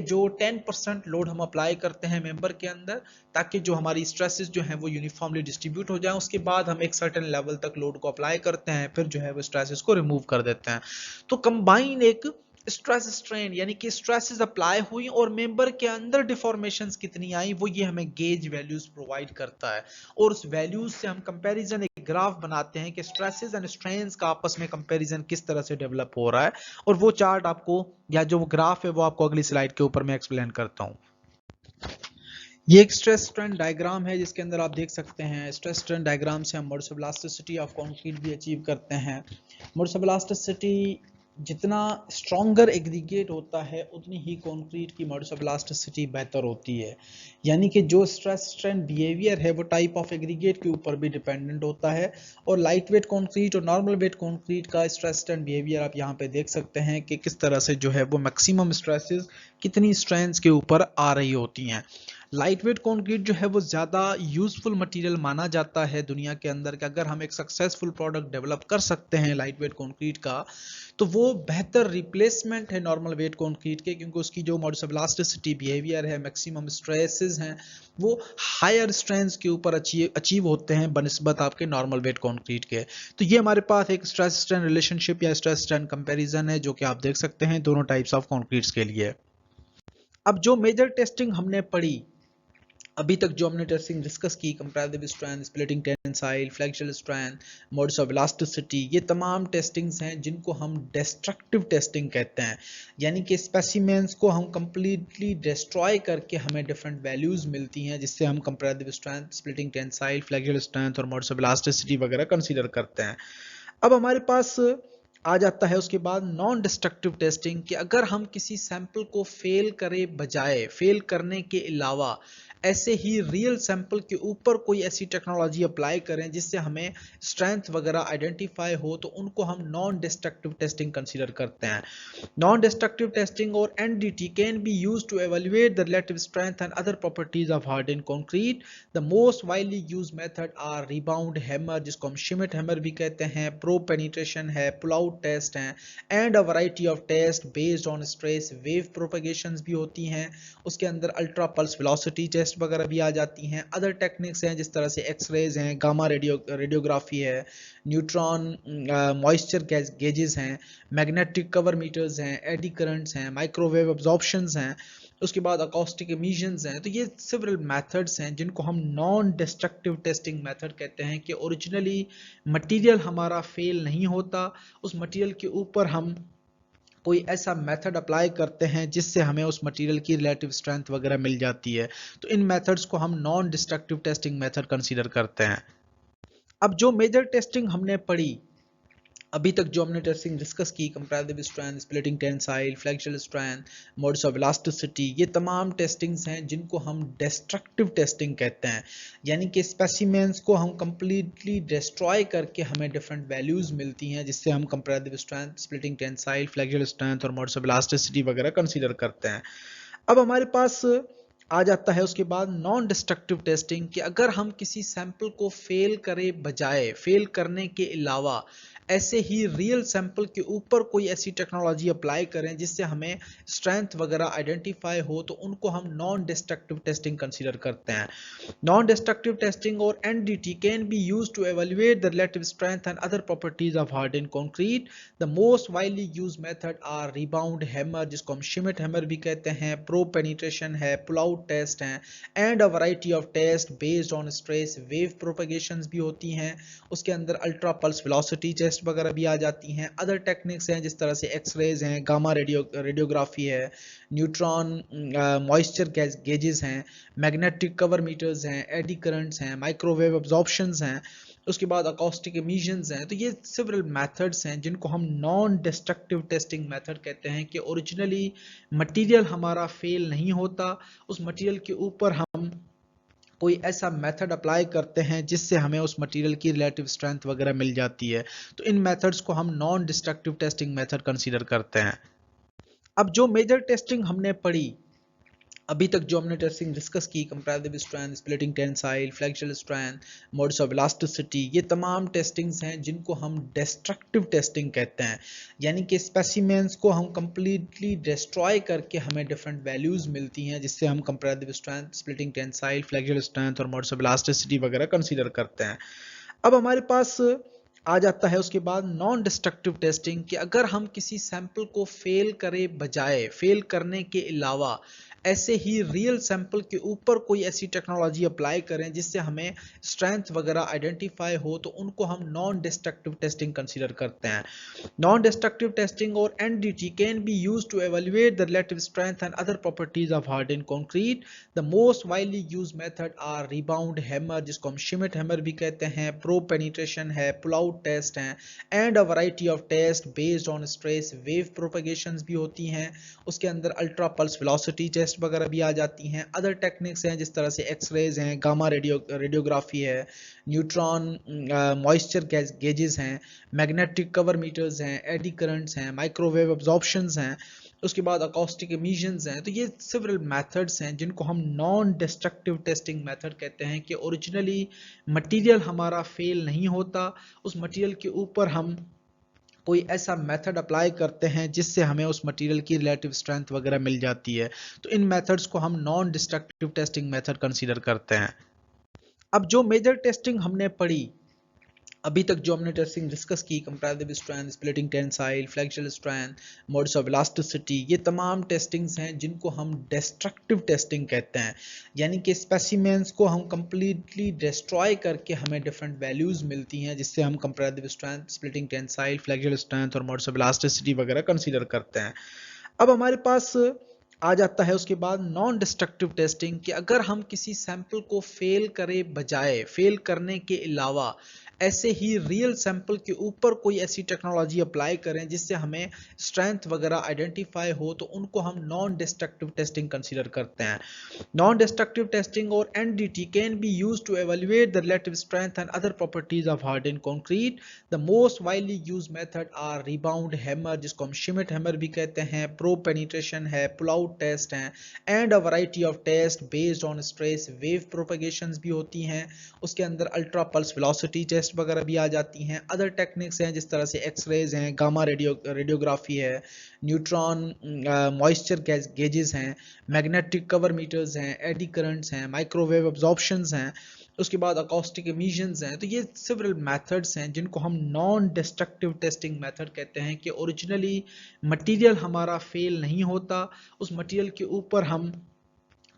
जो 10% लोड हम अप्लाई करते हैं मेंबर के अंदर, ताकि जो हमारी स्ट्रेसेस जो हैं वो यूनिफॉर्मली डिस्ट्रीब्यूट हो जाएं। उसके बाद हम एक सर्टेन लेवल तक लोड को अप्लाई करते हैं, फिर जो है वो स्ट्रेसेस को रिमूव कर देते हैं। तो कंबाइन एक स्ट्रेस स्ट्रेन यानी कि स्ट्रेसेस अप्लाई हुई और मेंबर के अंदर डिफॉर्मेशंस कितनी आई, वो ये हमें गेज वैल्यूज प्रोवाइड करता है, और उस वैल्यूज से हम कंपैरिजन एक ग्राफ बनाते हैं कि स्ट्रेसेस एंड स्ट्रेन्स का आपस में कंपैरिजन किस तरह से डेवलप हो रहा है। और वो चार्ट आपको या जो ग्राफ है वो आपको अगली स्लाइड के ऊपर मैं एक्सप्लेन करता हूं। ये एक स्ट्रेस स्ट्रेन डायग्राम है जिसके अंदर आप देख सकते हैं स्ट्रेस स्ट्रेन डायग्राम से हम मोड्यूलस इलास्टिसिटी ऑफ कंक्रीट भी अचीव करते हैं। मोड्यूलस इलास्टिसिटी जितना स्ट्रॉन्गर एग्रीगेट होता है उतनी ही कंक्रीट की मोड्यूलस इलास्टिसिटी बेहतर होती है, यानी कि जो स्ट्रेस स्ट्रेन बिहेवियर है वो टाइप ऑफ एग्रीगेट के ऊपर भी डिपेंडेंट होता है। और लाइट वेट कंक्रीट और नॉर्मल वेट कंक्रीट का स्ट्रेस स्ट्रेन बिहेवियर आप यहाँ पे देख सकते हैं कि किस तरह से जो है वो मैक्सिमम स्ट्रेसेस कितनी स्ट्रेंथ्स के ऊपर आ रही होती हैं। लाइट वेट कंक्रीट जो है वो ज़्यादा यूजफुल मटेरियल माना जाता है दुनिया के अंदर, कि अगर हम एक सक्सेसफुल प्रोडक्ट डेवलप कर सकते हैं लाइट वेट कंक्रीट का तो वो बेहतर रिप्लेसमेंट है नॉर्मल वेट कंक्रीट के, क्योंकि उसकी जो मॉड्यूलस इलास्टिसिटी बिहेवियर है, मैक्सिमम स्ट्रेसेस हैं, वो हायर स्ट्रेंथ्स के ऊपर अचीव होते हैं बनिस्बत आपके नॉर्मल वेट कंक्रीट के। तो ये हमारे पास एक स्ट्रेस स्ट्रेन रिलेशनशिप या स्ट्रेस स्ट्रेन कंपैरिजन है जो कि आप देख सकते हैं दोनों टाइप्स ऑफ कंक्रीट्स के लिए। अब जो मेजर टेस्टिंग हमने पढ़ी अभी तक जो हमने टेस्टिंग डिस्कस की, comparative strength, splitting tensile, flexural strength, modes of elasticity, ये तमाम टेस्टिंग्स हैं जिनको हम डिस्ट्रक्टिव टेस्टिंग कहते हैं। यानी कि स्पेसिमेंस को हम कंप्लीटली डिस्ट्रॉय करके हमें डिफरेंट वैल्यूज मिलती हैं, जिससे हम comparative strength, splitting tensile, flexural strength और मोड्स ऑफ इलास्टिसिटी वगैरह कंसीडर करते हैं। अब हमारे पास आ जाता है उसके बाद नॉन डिस्ट्रक्टिव टेस्टिंग, कि अगर हम किसी सैंपल को फेल करे बजाय, फेल करने के अलावा ऐसे ही रियल सैंपल के ऊपर कोई ऐसी टेक्नोलॉजी अप्लाई करें जिससे हमें स्ट्रेंथ वगैरह आइडेंटिफाई हो, तो उनको हम नॉन डिस्ट्रक्टिव टेस्टिंग कंसीडर करते हैं। Non-destructive testing or NDT can be used to evaluate the relative strength and other properties of hardened concrete. The most widely used method are rebound hammer, जिसको हम Schmidt hammer भी कहते हैं, probe penetration है, pull out test है, and a variety of tests based on stress, wave propagations भी होती हैं, उसके अंदर ultra pulse velocity test वगैरह भी आ जाती हैं। अदर टेक्निक्स हैं जिस तरह से एक्सरेज हैं, गामा रेडियोग्राफी है, न्यूट्रॉन मॉइस्चर गेजेस हैं, मैग्नेटिक कवर मीटर्स हैं, एडी करंट्स हैं, माइक्रोवेव अब्जॉर्प्शंस हैं, उसके बाद अकॉस्टिक एमिशंस हैं। तो ये सिवरल मेथड्स हैं जिनको हम नॉन डिस्ट्रक्टिव टेस्टिंग मेथड कहते हैं, कि ओरिजिनली मटेरियल हमारा फेल नहीं होता, उस मटेरियल के ऊपर हम कोई ऐसा मेथड अप्लाई करते हैं जिससे हमें उस मटेरियल की रिलेटिव स्ट्रेंथ वगैरह मिल जाती है। तो इन मेथड्स को हम non destructive testing method consider करते हैं। अब जो मेजर टेस्टिंग हमने पढ़ी, अभी तक जो हमने टेस्टिंग डिस्कस की, comparative strength, splitting tensile, flexural strength, modes of elasticity, ये तमाम टेस्टिंग्स हैं जिनको हम डिस्ट्रक्टिव टेस्टिंग कहते हैं। यानी कि स्पेसिमेंस को हम कंप्लीटली डिस्ट्रॉय करके हमें डिफरेंट वैल्यूज मिलती हैं, जिससे हम comparative strength, splitting tensile, flexural strength और मोड्स ऑफ इलास्टिसिटी वगैरह कंसीडर करते हैं। अब हमारे पास आ जाता है उसके बाद नॉन डिस्ट्रक्टिव टेस्टिंग, कि अगर हम किसी सैंपल को फेल करे बजाय, फेल करने के अलावा ऐसे ही रियल सैंपल के ऊपर कोई ऐसी टेक्नोलॉजी अप्लाई करें जिससे हमें स्ट्रेंथ वगैरह आइडेंटिफाई हो, तो उनको हम नॉन डिस्ट्रक्टिव टेस्टिंग कंसीडर करते हैं। नॉन डिस्ट्रक्टिव टेस्टिंग और NDT can be used to evaluate the relative strength and other properties of harden concrete. The most widely used method are rebound hammer, जिसको हम शिमिट हैमर भी कहते हैं, प्रोब पेनिट्रेशन है, पुल आउट टेस्ट है, and a variety of test based on stress, wave propagations भी होती हैं, उसके अंदर अल्ट्रा पल्स वेलोसिटी टेस्ट वगैरह भी आ जाती हैं। अदर टेक्निक्स हैं जिस तरह से एक्सरेज हैं, गामा रेडियोग्राफी है, न्यूट्रॉन मॉइस्चर गेजेस हैं, मैग्नेटिक कवर मीटर्स हैं, एडी करंट्स हैं, माइक्रोवेव अब्जॉर्प्शंस हैं, उसके बाद अकॉस्टिक एमिशंस हैं। तो ये सिवरल मेथड्स हैं जिनको हम नॉन डिस्ट्रक्टिव टेस्टिंग मेथड कहते हैं, कि ओरिजिनली मटेरियल हमारा फेल नहीं होता, उस मटेरियल के ऊपर हम कोई ऐसा मेथड अप्लाई करते हैं जिससे हमें उस मटेरियल की रिलेटिव स्ट्रेंथ वगैरह मिल जाती है। तो इन मेथड्स को हम non destructive testing method consider करते हैं। अब जो मेजर टेस्टिंग हमने पढ़ी, अभी तक जो हमने टेस्टिंग डिस्कस की, comparative strength, splitting tensile, flexural strength, modes of elasticity, ये तमाम टेस्टिंग्स हैं जिनको हम डिस्ट्रक्टिव टेस्टिंग कहते हैं। यानी कि स्पेसिमेंस को हम कंप्लीटली डिस्ट्रॉय करके हमें डिफरेंट वैल्यूज मिलती हैं, जिससे हम comparative strength, splitting tensile, flexural strength और मोड्स ऑफ इलास्टिसिटी वगैरह कंसीडर करते हैं। अब हमारे पास आ जाता है उसके बाद नॉन डिस्ट्रक्टिव टेस्टिंग, कि अगर हम किसी सैंपल को फेल करे बजाय, फेल करने के अलावा ऐसे ही रियल सैंपल के ऊपर कोई ऐसी टेक्नोलॉजी अप्लाई करें जिससे हमें स्ट्रेंथ वगैरह आइडेंटिफाई हो, तो उनको हम नॉन डिस्ट्रक्टिव टेस्टिंग कंसीडर करते हैं। नॉन डिस्ट्रक्टिव टेस्टिंग और NDT can be used to evaluate the relative strength and other properties of harden concrete. The most widely used method are rebound hammer, जिसको हम शिमिट हैमर भी कहते हैं, प्रोब पेनिट्रेशन है, पुल आउट टेस्ट है, and a variety of test based on stress, wave propagations भी होती हैं, उसके अंदर अल्ट्रा पल्स वेलोसिटी टेस्ट वगैरह भी आ जाती हैं। अदर टेक्निक्स हैं जिस तरह से एक्सरेज हैं, गामा रेडियोग्राफी है, न्यूट्रॉन मॉइस्चर गेजेस हैं, मैग्नेटिक कवर मीटर्स हैं, एडी करंट्स हैं, माइक्रोवेव अब्जॉर्प्शंस हैं, उसके बाद अकॉस्टिक एमिशंस हैं। तो ये सिवरल मेथड्स हैं जिनको हम नॉन डिस्ट्रक्टिव टेस्टिंग मेथड कहते हैं, कि ओरिजिनली मटेरियल हमारा फेल नहीं होता, उस मटेरियल के ऊपर हम कोई ऐसा मेथड अप्लाई करते हैं जिससे हमें उस मटेरियल की रिलेटिव स्ट्रेंथ वगैरह मिल जाती है। तो इन मेथड्स को हम non destructive testing method consider करते हैं। अब जो मेजर टेस्टिंग हमने पढ़ी, अभी तक जो हमने टेस्टिंग डिस्कस की, comparative strength, splitting tensile, flexural strength, modes of elasticity, ये तमाम टेस्टिंग्स हैं जिनको हम डिस्ट्रक्टिव टेस्टिंग कहते हैं। यानी कि स्पेसिमेंस को हम कंप्लीटली डिस्ट्रॉय करके हमें डिफरेंट वैल्यूज मिलती हैं, जिससे हम comparative strength, splitting tensile, flexural strength और मोड्स ऑफ इलास्टिसिटी वगैरह कंसीडर करते हैं। अब हमारे पास आ जाता है उसके बाद नॉन डिस्ट्रक्टिव टेस्टिंग, कि अगर हम किसी सैंपल को फेल करे बजाय, फेल करने के अलावा ऐसे ही रियल सैंपल के ऊपर कोई ऐसी टेक्नोलॉजी अप्लाई करें जिससे हमें स्ट्रेंथ वगैरह आइडेंटिफाई हो, तो उनको हम नॉन डिस्ट्रक्टिव टेस्टिंग कंसीडर करते हैं। नॉन डिस्ट्रक्टिव टेस्टिंग और NDT can be used to evaluate the relative strength and other properties of hardened concrete. The most widely used method are rebound hammer, जिसको हम शिमिट हैमर भी कहते हैं, प्रोब पेनिट्रेशन है, पुल आउट टेस्ट है, and a variety of test based on stress wave propagations भी होती हैं। उसके अंदर अल्ट्रा पल्स वेलोसिटी टेस्ट वगैरह भी आ जाती हैं। अदर टेक्निक्स हैं जिस तरह से एक्सरेज हैं, गामा रेडियोग्राफी है, न्यूट्रॉन मॉइस्चर गेजेस हैं, मैग्नेटिक कवर मीटर्स हैं, एडी करंट्स हैं, माइक्रोवेव अब्जॉर्प्शंस हैं, उसके बाद अकॉस्टिक इमिशंस हैं। तो ये सेवरल मेथड्स हैं जिनको हम नॉन डिस्ट्रक्टिव टेस्टिंग मेथड कहते हैं, कि ओरिजिनली मटेरियल हमारा फेल नहीं होता, उस मटेरियल के ऊपर हम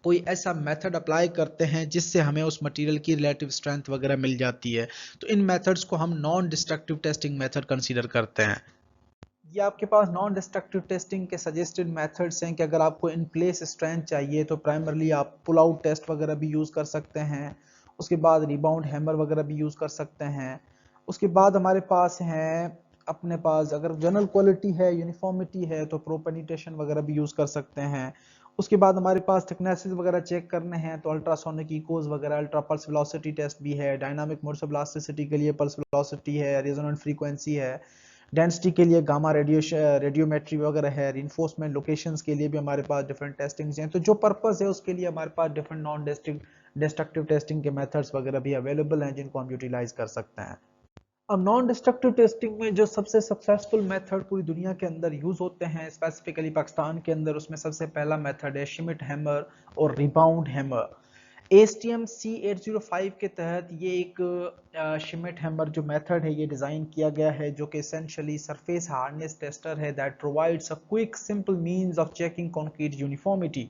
कोई ऐसा मेथड अप्लाई करते हैं जिससे हमें उस मटेरियल की रिलेटिव स्ट्रेंथ वगैरह मिल जाती है। तो इन मेथड्स को हम non destructive testing method consider करते हैं। ये आपके पास नॉन डिस्ट्रक्टिव टेस्टिंग के सजेस्टेड मेथड्स हैं, कि अगर आपको इन प्लेस स्ट्रेंथ चाहिए तो प्राइमरली आप पुल आउट टेस्ट वगैरह भी यूज़ कर सकते हैं। उसके बाद रिबाउंड हैमर वगैरह भी यूज़ कर सकते हैं। उसके बाद हमारे पास हैं, अपने पास अगर जनरल क्वालिटी है, यूनिफॉर्मिटी है, तो प्रोपेनिटेशन वगैरह भी यूज़ कर सकते हैं। उसके बाद हमारे पास थिकनेसेस वगैरह चेक करने हैं, तो अल्ट्रासोनिक इकोज वगैरह, अल्ट्रा पल्स वेलोसिटी टेस्ट भी है, डायनामिक मोड्स ऑफ इलास्टिसिटी के लिए पल्स वेलोसिटी है, रेजोनेंट फ्रीक्वेंसी है, डेंसिटी के लिए गामा रेडियोमेट्री वगैरह है, रिइंफोर्समेंट लोकेशंस के लिए भी हमारे पास डिफरेंट टेस्टिंग्स हैं। तो जो पर्पस है उसके लिए हमारे पास डिफरेंट नॉन डिस्ट्रक्टिव टेस्टिंग के मेथड्स वगैरह भी अवेलेबल हैं जिनको हम यूटिलाइज कर सकते हैं। अब नॉन डिस्ट्रक्टिव टेस्टिंग में जो सबसे सक्सेसफुल मेथड पूरी दुनिया के अंदर यूज होते हैं, स्पेसिफिकली पाकिस्तान के अंदर, उसमें सबसे पहला मेथड है शिमिट हैमर और रिबाउंड हैमर। ASTM C805 के तहत ये एक शिमिट हैमर जो मेथड है ये डिज़ाइन किया गया है, जो कि एसेंशियली सरफेस हार्डनेस टेस्टर है that provides a quick simple means of checking concrete uniformity.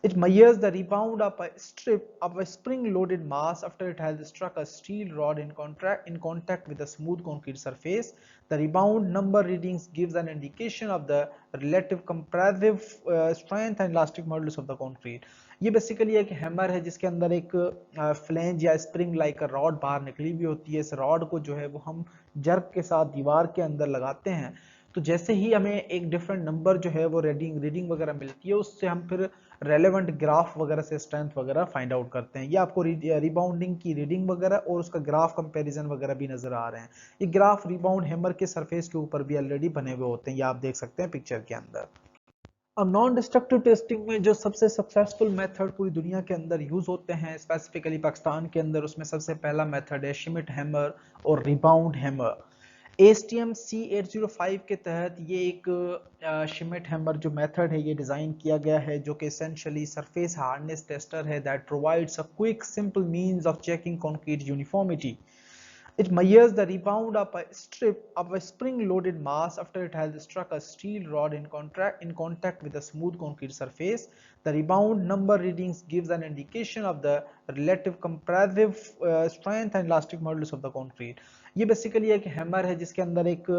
It measures the rebound of a strip of a spring-loaded mass after it has struck a steel rod in contact with a smooth concrete surface. The rebound number readings gives an indication of the relative compressive strength and elastic modulus of the concrete. ये बेसिकली एक हैमर है जिसके अंदर एक फ्लेंज या स्प्रिंग लाइक रॉड बाहर निकली हुई होती है। इस रॉड को जो है वो हम जर्क के साथ दीवार के अंदर लगाते हैं, तो जैसे ही हमें एक डिफरेंट नंबर जो है वो रीडिंग वगैरह मिलती है, उससे हम फिर रेलेवेंट ग्राफ वगैरह से स्ट्रेंथ वगैरह फाइंड आउट करते हैं। ये आपको रिबाउंडिंग की रीडिंग वगैरह और उसका ग्राफ कंपैरिजन वगैरह भी नजर आ रहे हैं। ये ग्राफ रिबाउंड हैमर के सरफेस के ऊपर भी ऑलरेडी बने हुए होते हैं, ये आप देख सकते हैं पिक्चर के अंदर। अब नॉन डिस्ट्रक्टिव टेस्टिंग में जो सबसे सक्सेसफुल मेथड पूरी दुनिया के अंदर यूज होते हैं, स्पेसिफिकली पाकिस्तान के अंदर, उसमें सबसे पहला मेथड है शिमिट हैमर और रिबाउंड हैमर। ASTM C805 के तहत ये एक शिमिट हैमर जो मेथड है ये डिज़ाइन किया गया है, जो कि एसेंशियली सरफेस हार्डनेस टेस्टर है that provides a quick simple means of checking concrete uniformity. It measures the rebound of a strip of a spring-loaded mass after it has struck a steel rod in contact with a smooth concrete surface. The rebound number readings gives an indication of the relative compressive strength and elastic modulus of the concrete. ये बेसिकली एक हैमर है जिसके अंदर एक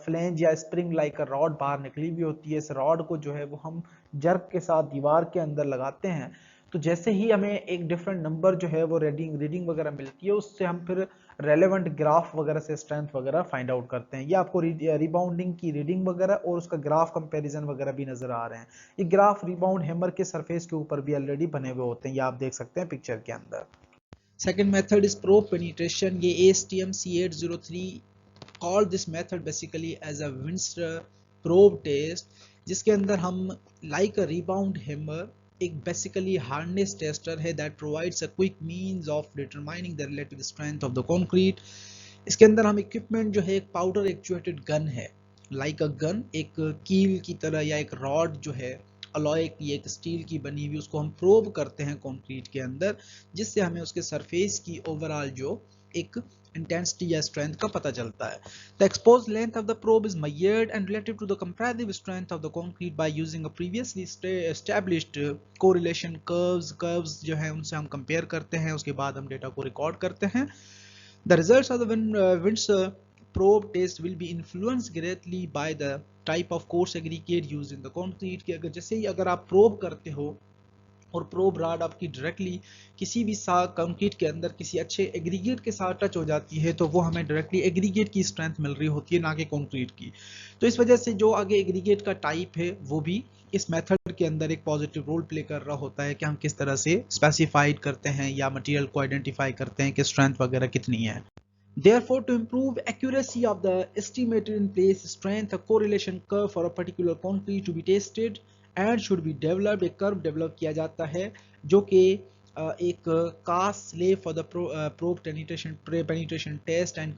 फ्लेंज या स्प्रिंग लाइक रॉड बाहर निकली हुई होती है। इस रॉड को जो है वो हम जर्क के साथ दीवार के अंदर लगाते हैं, तो जैसे ही हमें एक डिफरेंट नंबर जो है वो रीडिंग वगैरह मिलती है, उससे हम फिर रेलेवेंट ग्राफ वगैरह से स्ट्रेंथ वगैरह फाइंड आउट करते हैं। ये आपको रिबाउंडिंग की रीडिंग वगैरह और उसका ग्राफ कंपैरिजन वगैरह भी नजर आ रहे हैं। ये ग्राफ रिबाउंड हैमर के सरफेस के ऊपर भी ऑलरेडी बने हुए होते हैं, ये आप देख सकते हैं पिक्चर के अंदर। Second method is probe penetration. ये ASTM C803 called this method basically as a Windsor probe test, जिसके अंदर हम लाइक अ रिबाउंड हैमर एक बेसिकली हार्डनेस टेस्टर है that provides a quick means of determining the relative strength of the concrete. इसके अंदर हम इक्विपमेंट जो है एक पाउडर एक्चुएटेड गन है, लाइक अ गन, एक कील की तरह या एक रॉड जो है अलॉय की एक स्टील की बनी हुई, उसको हम प्रोब करते हैं कंक्रीट के अंदर, जिससे हमें उसके सरफेस की ओवरऑल जो एक इंटेंसिटी या स्ट्रेंथ का पता चलता है। The exposed length of the probe is measured and relative to the comparative strength of the concrete by using a previously established correlation curves जो है उनसे हम कंपेयर करते हैं, उसके बाद हम डेटा को रिकॉर्ड करते हैं। The results of the Windsor probe test will be influenced greatly by the type of coarse aggregate used in the concrete। कि अगर जैसे ही अगर आप प्रोब करते हो और प्रोब रॉड आपकी डायरेक्टली किसी भी कंक्रीट के अंदर किसी अच्छे एग्रीगेट के साथ टच हो जाती है तो वो हमें डायरेक्टली एग्रीगेट की स्ट्रेंथ मिल रही होती है, ना कि कंक्रीट की। तो इस वजह से जो आगे एग्रीगेट का टाइप है वो भी इस मेथड के अंदर एक पॉजिटिव रोल प्ले कर रहा होता है कि हम किस तरह से स्पेसिफाइड करते हैं या मटेरियल को आइडेंटिफाई करते हैं कि स्ट्रेंथ वगैरह कितनी है। Therefore, to improve accuracy of the estimated in place strength, a correlation curve for a particular concrete to be tested and should be developed। एक कर्व डेवलप किया जाता है जो कि एक cast slab for the probe penetration test and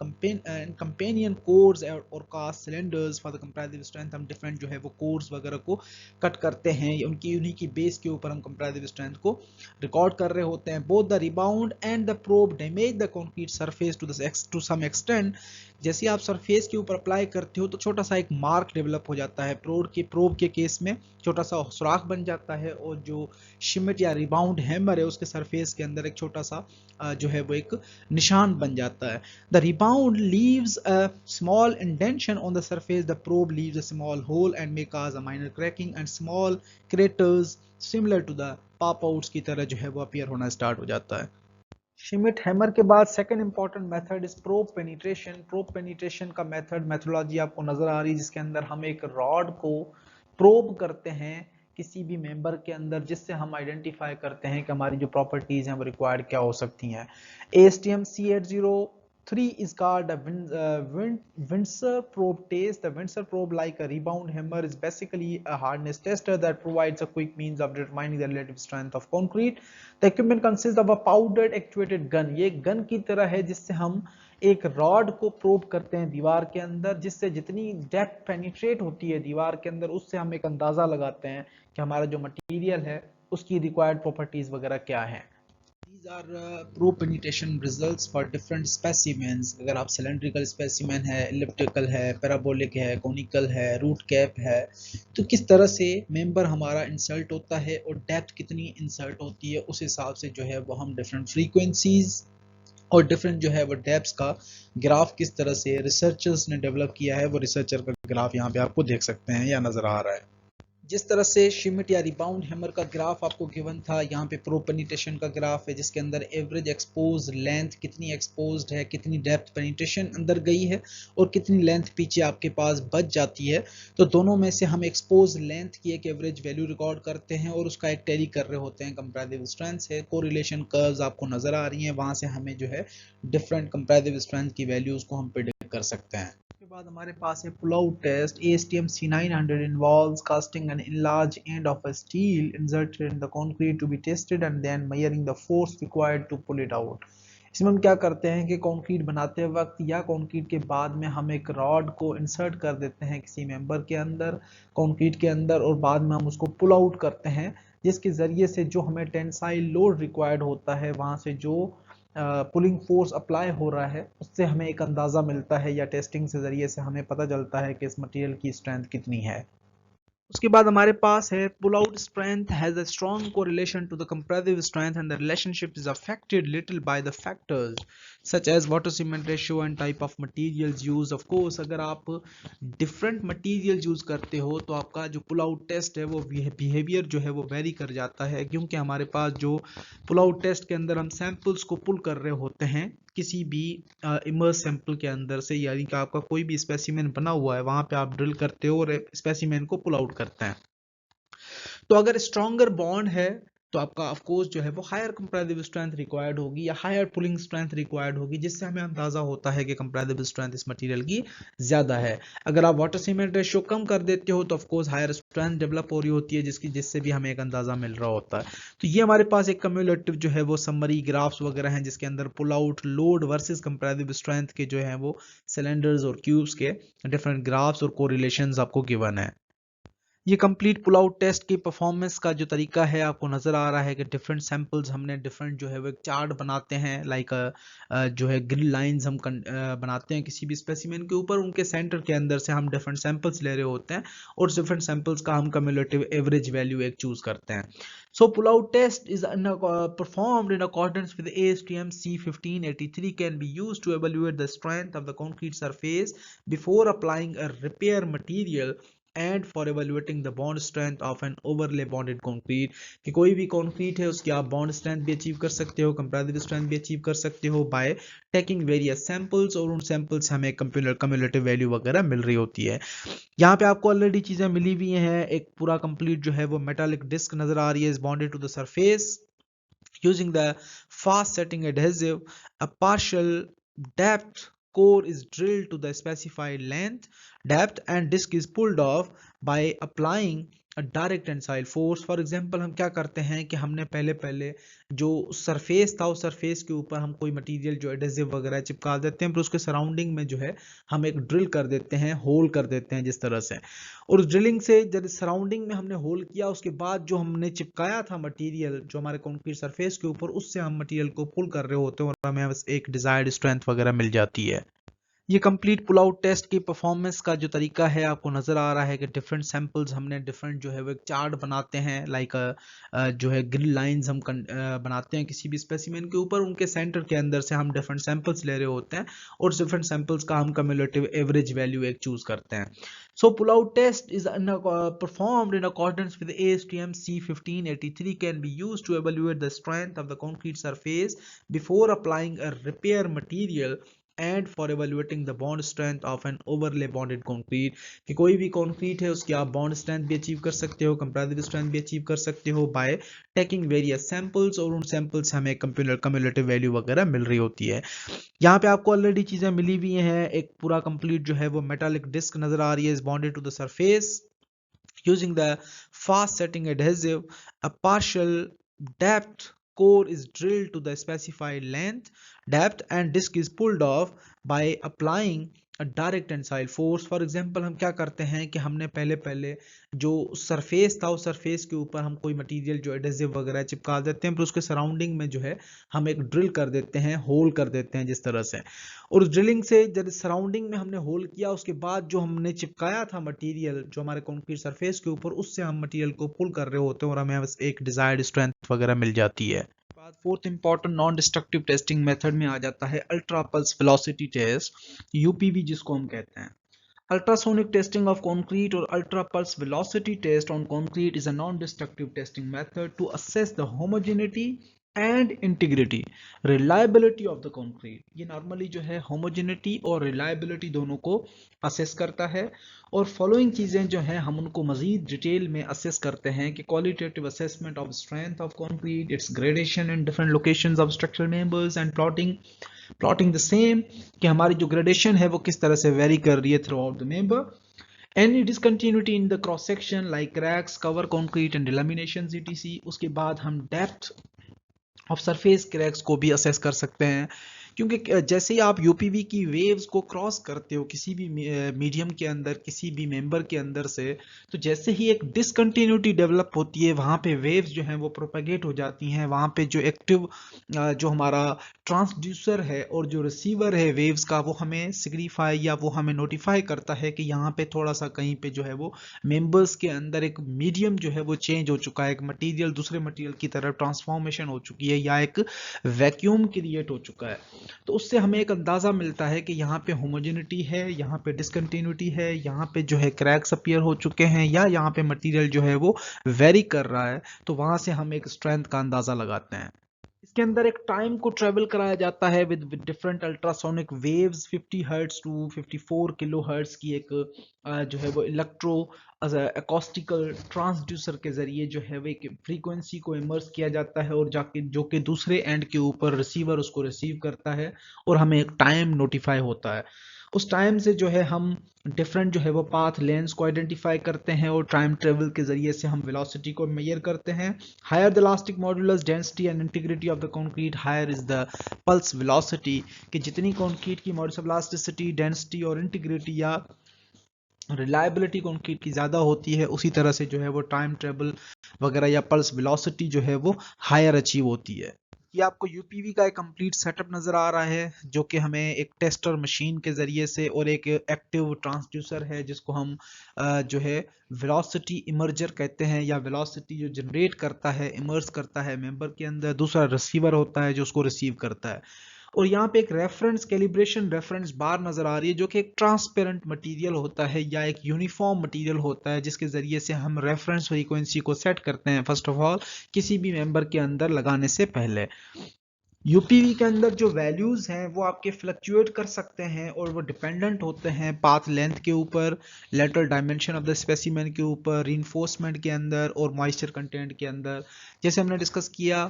companion cores और cast cylinders for the comparative strength. हम डिफरेंट जो है वो कोर्स वगैरह को कट करते हैं, उनकी उन्हीं की बेस के ऊपर हम कंपैरेटिव स्ट्रेंथ को रिकॉर्ड कर रहे होते हैं। Both the rebound and the probe damage the concrete surface to some extent. जैसे आप सरफेस के ऊपर अप्लाई करते हो तो छोटा सा एक मार्क डेवलप हो जाता है, प्रोब के केस में छोटा सा सुराख बन जाता है, और जो शिमिट या रिबाउंड हैमर है उसके सरफेस के अंदर एक छोटा सा जो है वो एक निशान बन जाता है। The rebound leaves a small indentation on the surface, the probe leaves a small hole and may cause a minor cracking and small craters similar to the pop outs की तरह जो है वो अपीयर होना स्टार्ट हो जाता है। शिमिट हैमर के बाद second important method is probe penetration. Probe penetration का मेथोडोलॉजी आपको नजर आ रही है, जिसके अंदर हम एक रॉड को प्रोब करते हैं किसी भी मेंबर के अंदर, जिससे हम आइडेंटिफाई करते हैं कि हमारी जो प्रॉपर्टीज हैं वो रिक्वायर्ड क्या हो सकती हैं। ASTM C803 is called a Windsor probe test. The Windsor probe, like a rebound hammer, is basically a hardness tester that provides a quick means of determining the relative strength of concrete. The equipment consists of a powdered actuated gun। ये गन की तरह है जिससे हम एक रॉड को प्रोब करते हैं दीवार के अंदर, जिससे जितनी डेप्थ पेनिट्रेट होती है दीवार के अंदर उससे हम एक अंदाजा लगाते हैं कि हमारा जो मटेरियल है उसकी रिक्वायर्ड प्रॉपर्टीज वगैरह क्या है। These are probe penetration results for different specimens। अगर आप cylindrical specimen है, elliptical है, parabolic है, conical है, root cap है, तो किस तरह से मेंबर हमारा इंसर्ट होता है और डेप्थ कितनी इंसर्ट होती है, उस हिसाब से जो है वो हम डिफरेंट फ्रीक्वेंसीज और डिफरेंट जो है वो डेप्थ्स का ग्राफ किस तरह से रिसर्चर्स ने डेवलप किया है, वो रिसर्चर का ग्राफ यहाँ पे आपको देख सकते हैं या नजर आ रहा है। जिस तरह से शिमिट या रिबाउंड हैमर का ग्राफ आपको गिवन था, यहाँ पे प्रोब पेनिट्रेशन का ग्राफ है जिसके अंदर एवरेज एक्सपोज लेंथ कितनी एक्सपोज्ड है, कितनी डेप्थ पेनिट्रेशन अंदर गई है और कितनी लेंथ पीछे आपके पास बच जाती है। तो दोनों में से हम एक्सपोज लेंथ की एक एवरेज वैल्यू रिकॉर्ड करते हैं और उसका एक टैली कर रहे होते हैं कंपैरेटिव स्ट्रेंथ से। कोरिलेशन कर्व्स आपको नजर आ रही हैं, वहां से हमें जो है डिफरेंट कंपैरेटिव स्ट्रेंथ की वैल्यूज को हम प्रेडिक्ट कर सकते हैं। बाद हमारे पास है pull out test. ASTM C900 involves casting an enlarged end of a steel inserted in the concrete to be tested and then measuring the force required to pull it out। इसमें हम क्या करते हैं कि कंक्रीट बनाते वक्त या कंक्रीट के बाद में हम एक रॉड को इंसर्ट कर देते हैं किसी मेंबर के अंदर, कंक्रीट के अंदर, और बाद में हम उसको पुल आउट करते हैं, जिसके जरिए से जो हमें टेंसाइल लोड रिक्वायर्ड होता है वहां से जो पुलिंग फोर्स अप्लाई हो रहा है उससे हमें एक अंदाजा मिलता है, या टेस्टिंग से जरिए से हमें पता चलता है कि इस मटेरियल की स्ट्रेंथ कितनी है। उसके बाद हमारे पास है pull out strength has a strong correlation to the comparative strength and the relationship is affected little by the factors such as water cement ratio and type of materials use. Of course अगर आप डिफरेंट मटेरियल यूज करते हो तो आपका जो पुल आउट टेस्ट है वो बिहेवियर जो है वो वेरी कर जाता है, क्योंकि हमारे पास जो पुल आउट टेस्ट के अंदर हम सैंपल्स को पुल कर रहे होते हैं किसी भी इमर्स सैंपल के अंदर से, यानी कि आपका कोई भी स्पेसिमेन बना हुआ है वहां पे आप ड्रिल करते हो और स्पेसिमेन को पुल आउट करते हैं। तो अगर स्ट्रॉन्गर बॉन्ड है तो आपका ऑफ कोर्स जो है वो हायर कंपैरेटिव स्ट्रेंथ रिक्वायर्ड होगी या हायर पुलिंग स्ट्रेंथ रिक्वायर्ड होगी, जिससे हमें अंदाजा होता है कि कंपैरेटिव स्ट्रेंथ इस मटेरियल की ज्यादा है। अगर आप वाटर सीमेंट रेशियो कम कर देते हो तो of course higher strength develop हो रही होती है, जिससे भी हमें एक अंदाजा मिल रहा होता है। तो ये हमारे पास एक कम्युलेटिव जो है वो समरी ग्राफ्स वगैरह हैं, जिसके अंदर pull out load versus comparative strength के जो है वो सिलेंडर्स और क्यूब्स के डिफरेंट ग्राफ्स और कोरिलेशंस आपको गिवन है। ये कंप्लीट पुल आउट टेस्ट की परफॉर्मेंस का जो तरीका है आपको नजर आ रहा है कि डिफरेंट सैंपल्स हमने डिफरेंट जो है वो एक चार्ट बनाते हैं लाइक जो है ग्रिड लाइंस हम बनाते हैं किसी भी स्पेसिमेन के ऊपर, उनके सेंटर के अंदर से हम डिफरेंट सैंपल्स ले रहे होते हैं और डिफरेंट सैंपल्स का हम कम्युलेटिव एवरेज वैल्यू एक चूज करते हैं. So pull-out test is performed in accordance with ASTM C1583 can be used to evaluate the strength of the concrete surface before applying a repair material and for evaluating the bond strength of an overlay bonded concrete. कि कोई भी concrete है उसकी आप bond strength भी achieve कर सकते हो, compressive strength भी achieve कर सकते हो by taking various samples और उन samples से हमें cumulative value वगैरह मिल रही होती है. यहाँ पे आपको ऑलरेडी चीजें मिली हुई हैं. एक पूरा कंप्लीट जो है वो मेटालिक डिस्क नजर आ रही है, is bonded to the surface using the fast setting adhesive. A partial depth core is drilled to the specified length depth and disc is pulled off by applying direct tensile force. For example हम क्या करते हैं कि हमने पहले जो सरफेस था उस सरफेस के ऊपर हम कोई मटेरियल जो एडेसिव वगैरह चिपका देते हैं, फिर उसके सराउंडिंग में जो है हम एक ड्रिल कर देते हैं, होल कर देते हैं जिस तरह से. और उस ड्रिलिंग से जब सराउंडिंग में हमने होल किया उसके बाद जो हमने चिपकाया था मटेरियल जो हमारे कंक्रीट सरफेस के ऊपर, उससे हम मटेरियल को पुल कर रहे होते हैं और हमें बस एक डिजायर्ड स्ट्रेंथ वगैरह मिल जाती है. ये कंप्लीट पुल आउट टेस्ट की परफॉर्मेंस का जो तरीका है आपको नजर आ रहा है कि डिफरेंट सैंपल्स हमने डिफरेंट जो है वो एक चार्ट बनाते हैं लाइक जो है ग्रिड लाइंस हम बनाते हैं किसी भी स्पेसिमेन के ऊपर, उनके सेंटर के अंदर से हम डिफरेंट सैंपल्स ले रहे होते हैं और डिफरेंट सैंपल्स का हम कम्युलेटिव एवरेज वैल्यू एक चूज करते हैं. So pull-out test is performed in accordance with ASTM C1583 can be used to evaluate the strength of the concrete surface before applying a repair material and for evaluating the bond strength of an overlay bonded concrete. कि कोई भी concrete है उसकी आप bond strength भी achieve कर सकते हो, compressive strength भी achieve कर सकते हो by taking various samples और उन samples से हमें cumulative value वगैरह मिल रही होती है. यहाँ पे आपको ऑलरेडी चीजें मिली हुई हैं. एक पूरा कंप्लीट जो है वो मेटालिक डिस्क नजर आ रही है, is bonded to the surface using the fast setting adhesive. A partial depth core is drilled to the specified length depth and disc is pulled off by applying direct tensile force. For example हम क्या करते हैं कि हमने पहले जो सरफेस था उस सरफेस के ऊपर हम कोई मटेरियल जो एडेसिव वगैरह चिपका देते हैं, फिर उसके सराउंडिंग में जो है हम एक ड्रिल कर देते हैं, होल कर देते हैं जिस तरह से. और उस ड्रिलिंग से जब सराउंडिंग में हमने होल किया उसके बाद जो हमने चिपकाया था मटेरियल जो हमारे कंक्रीट सरफेस के ऊपर, उससे हम मटेरियल को पुल कर रहे होते हैं और हमें बस एक डिजायर्ड स्ट्रेंथ वगैरह मिल जाती है. Fourth important non destructive testing method में आ जाता है अल्ट्रा पल्स वेलोसिटी टेस्ट, यूपीवी जिसको हम कहते हैं. Ultrasonic testing of concrete or ultra pulse velocity test on concrete is a non-destructive testing method to assess the homogeneity and integrity, reliability of the concrete. ये नॉर्मली जो है homogeneity और reliability दोनों को assess करता है. और फॉलोइंग चीजें जो हैं हम उनको मजीद डिटेल में assess करते हैं कि qualitative assessment of strength of concrete, its gradation in different locations of structural members and plotting the same कि हमारी जो ग्रेडेशन है वो किस तरह से वेरी कर रही है through out the member. Any discontinuity in the cross section like cracks, cover concrete and delamination etc. उसके बाद हम डेप्थ ऑफ सरफेस क्रैक्स को भी असेस कर सकते हैं, क्योंकि जैसे ही आप यूपीवी की वेव्स को क्रॉस करते हो किसी भी मीडियम के अंदर, किसी भी मेंबर के अंदर से, तो जैसे ही एक डिसकंटिन्यूटी डेवलप होती है वहाँ पे वेव्स जो हैं वो प्रोपेगेट हो जाती हैं. वहाँ पे जो एक्टिव जो हमारा ट्रांसड्यूसर है और जो रिसीवर है वेव्स का, वो हमें सिग्निफाई या वो हमें नोटिफाई करता है कि यहाँ पे थोड़ा सा कहीं पे जो है वो मेंबर्स के अंदर एक मीडियम जो है वो चेंज हो चुका है, एक मटीरियल दूसरे मटीरियल की तरफ ट्रांसफॉर्मेशन हो चुकी है या एक वैक्यूम क्रिएट हो चुका है. तो उससे हमें एक अंदाजा मिलता है कि यहाँ पे होमोजेनिटी है, यहाँ पे डिसकंटिन्यूटी है, यहाँ पे जो है क्रैक्स अपीयर हो चुके हैं या यहाँ पे मटेरियल जो है वो वेरी कर रहा है. तो वहां से हम एक स्ट्रेंथ का अंदाजा लगाते हैं. इसके अंदर एक टाइम को ट्रेवल कराया जाता है with different ultrasonic waves. 50 hertz to 54 kilo hertz की एक जो है वो इलेक्ट्रो एकॉस्टिकल ट्रांसड्यूसर के जरिए जो है वो एक फ्रीक्वेंसी को इमर्स किया जाता है और जाके जो कि दूसरे एंड के ऊपर रिसीवर उसको रिसीव करता है और हमें एक टाइम नोटिफाई होता है. उस टाइम से जो है हम डिफरेंट जो है वो पाथ लेंस को आइडेंटिफाई करते हैं और टाइम ट्रेवल के जरिए से हम वेलोसिटी को मेजर करते हैं. Higher the elastic modulus, density and integrity of the concrete, higher is the pulse velocity. कि जितनी कंक्रीट की मॉड्यूलस ऑफ इलास्टिसिटी, डेंसिटी और इंटीग्रिटी या रिलायबिलिटी कंक्रीट की ज़्यादा होती है, उसी तरह से जो है वो टाइम ट्रेवल वगैरह या पल्स वेलोसिटी जो है वो हायर अचीव होती है। ये आपको यूपीवी का एक कंप्लीट सेटअप नज़र आ रहा है, जो कि हमें एक टेस्टर मशीन के ज़रिए से और एक एक्टिव ट्रांसड्यूसर है जिसको हम जो है वेलोसिटी इमर्जर कहते हैं, या वेलोसिटी जो जनरेट करता है, इमर्स करता है मेंबर के अंदर। दूसरा रिसीवर होता है जो उसको रिसीव करता है। और यहाँ पे एक रेफरेंस कैलिब्रेशन रेफरेंस बार नजर आ रही है, जो कि एक ट्रांसपेरेंट मटेरियल होता है या एक यूनिफॉर्म मटेरियल होता है, जिसके जरिए से हम रेफरेंस फ्रीक्वेंसी को सेट करते हैं फर्स्ट ऑफ ऑल किसी भी मेंबर के अंदर लगाने से पहले। यूपीवी के अंदर जो वैल्यूज हैं वो आपके फ्लक्चुएट कर सकते हैं और वो डिपेंडेंट होते हैं पाथ लेंथ के ऊपर, lateral dimension of the specimen के ऊपर, रीइंफोर्समेंट के अंदर और मॉइस्चर कंटेंट के अंदर। जैसे हमने डिस्कस किया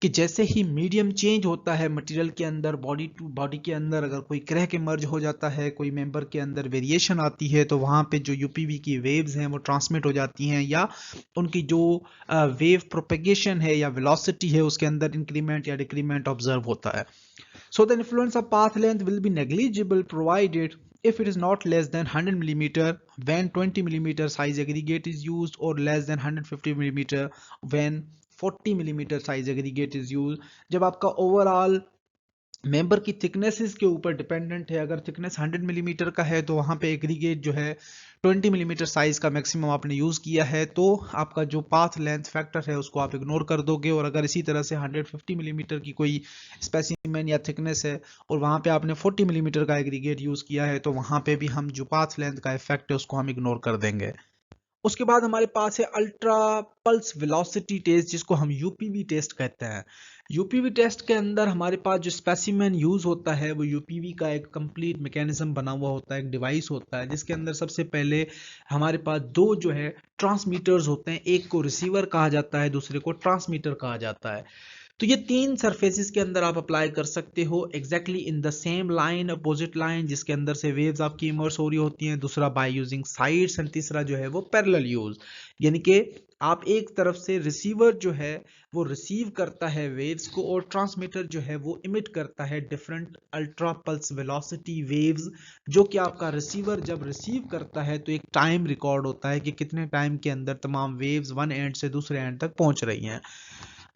कि जैसे ही मीडियम चेंज होता है मटेरियल के अंदर, बॉडी टू बॉडी के अंदर अगर कोई क्रैक इमर्ज हो जाता है, कोई मेंबर के अंदर वेरिएशन आती है, तो वहाँ पे जो यूपीवी की वेव्स हैं वो ट्रांसमिट हो जाती हैं, या उनकी जो वेव प्रोपेगेशन है या वेलोसिटी है उसके अंदर इंक्रीमेंट या डिक्रीमेंट ऑब्जर्व होता है। So the influence of path length will be negligible provided if it is not less than 100 millimeter when 20 millimeter size aggregate is used, or less than 150 millimeter when 40 millimeter size aggregate is used। जब आपका ओवरऑल मेंबर की थिकनेसेस के ऊपर डिपेंडेंट है, अगर थिकनेस 100 मिलीमीटर का है तो वहाँ पे एग्रीगेट जो है 20 मिलीमीटर साइज का मैक्सिमम आपने यूज़ किया है, तो आपका जो पाथ लेंथ फैक्टर है उसको आप इग्नोर कर दोगे। और अगर इसी तरह से 150 मिलीमीटर की कोई स्पेसिमेन या थिकनेस है और वहाँ पे आपने 40 मिलीमीटर का एग्रीगेट यूज़ किया है, तो वहाँ पे भी हम जो पाथ लेंथ का इफेक्ट है उसको हम इग्नोर कर देंगे। उसके बाद हमारे पास है अल्ट्रा पल्स वेलोसिटी टेस्ट, जिसको हम यूपीवी टेस्ट कहते हैं। यूपीवी टेस्ट के अंदर हमारे पास जो स्पेसिमेन यूज होता है वो यूपीवी का एक कंप्लीट मैकेनिज्म बना हुआ होता है, एक डिवाइस होता है, जिसके अंदर सबसे पहले हमारे पास दो जो है ट्रांसमीटर्स होते हैं, एक को रिसीवर कहा जाता है, दूसरे को ट्रांसमीटर कहा जाता है। तो ये तीन सरफेसेस के अंदर आप अप्लाई कर सकते हो exactly in the same line, opposite line, जिसके अंदर से वेव्स आपकी इमर्स हो रही होती हैं। दूसरा बाय यूजिंग साइड्स, एंड तीसरा जो है वो पैरेलल यूज, यानी कि आप एक तरफ से रिसीवर जो है वो रिसीव करता है वेव्स को, और ट्रांसमीटर जो है वो इमिट करता है different ultra pulse velocity waves, जो कि आपका रिसीवर जब रिसीव करता है तो एक टाइम रिकॉर्ड होता है कि कितने टाइम के अंदर तमाम वेव्स वन एंड से दूसरे एंड तक पहुंच रही हैं।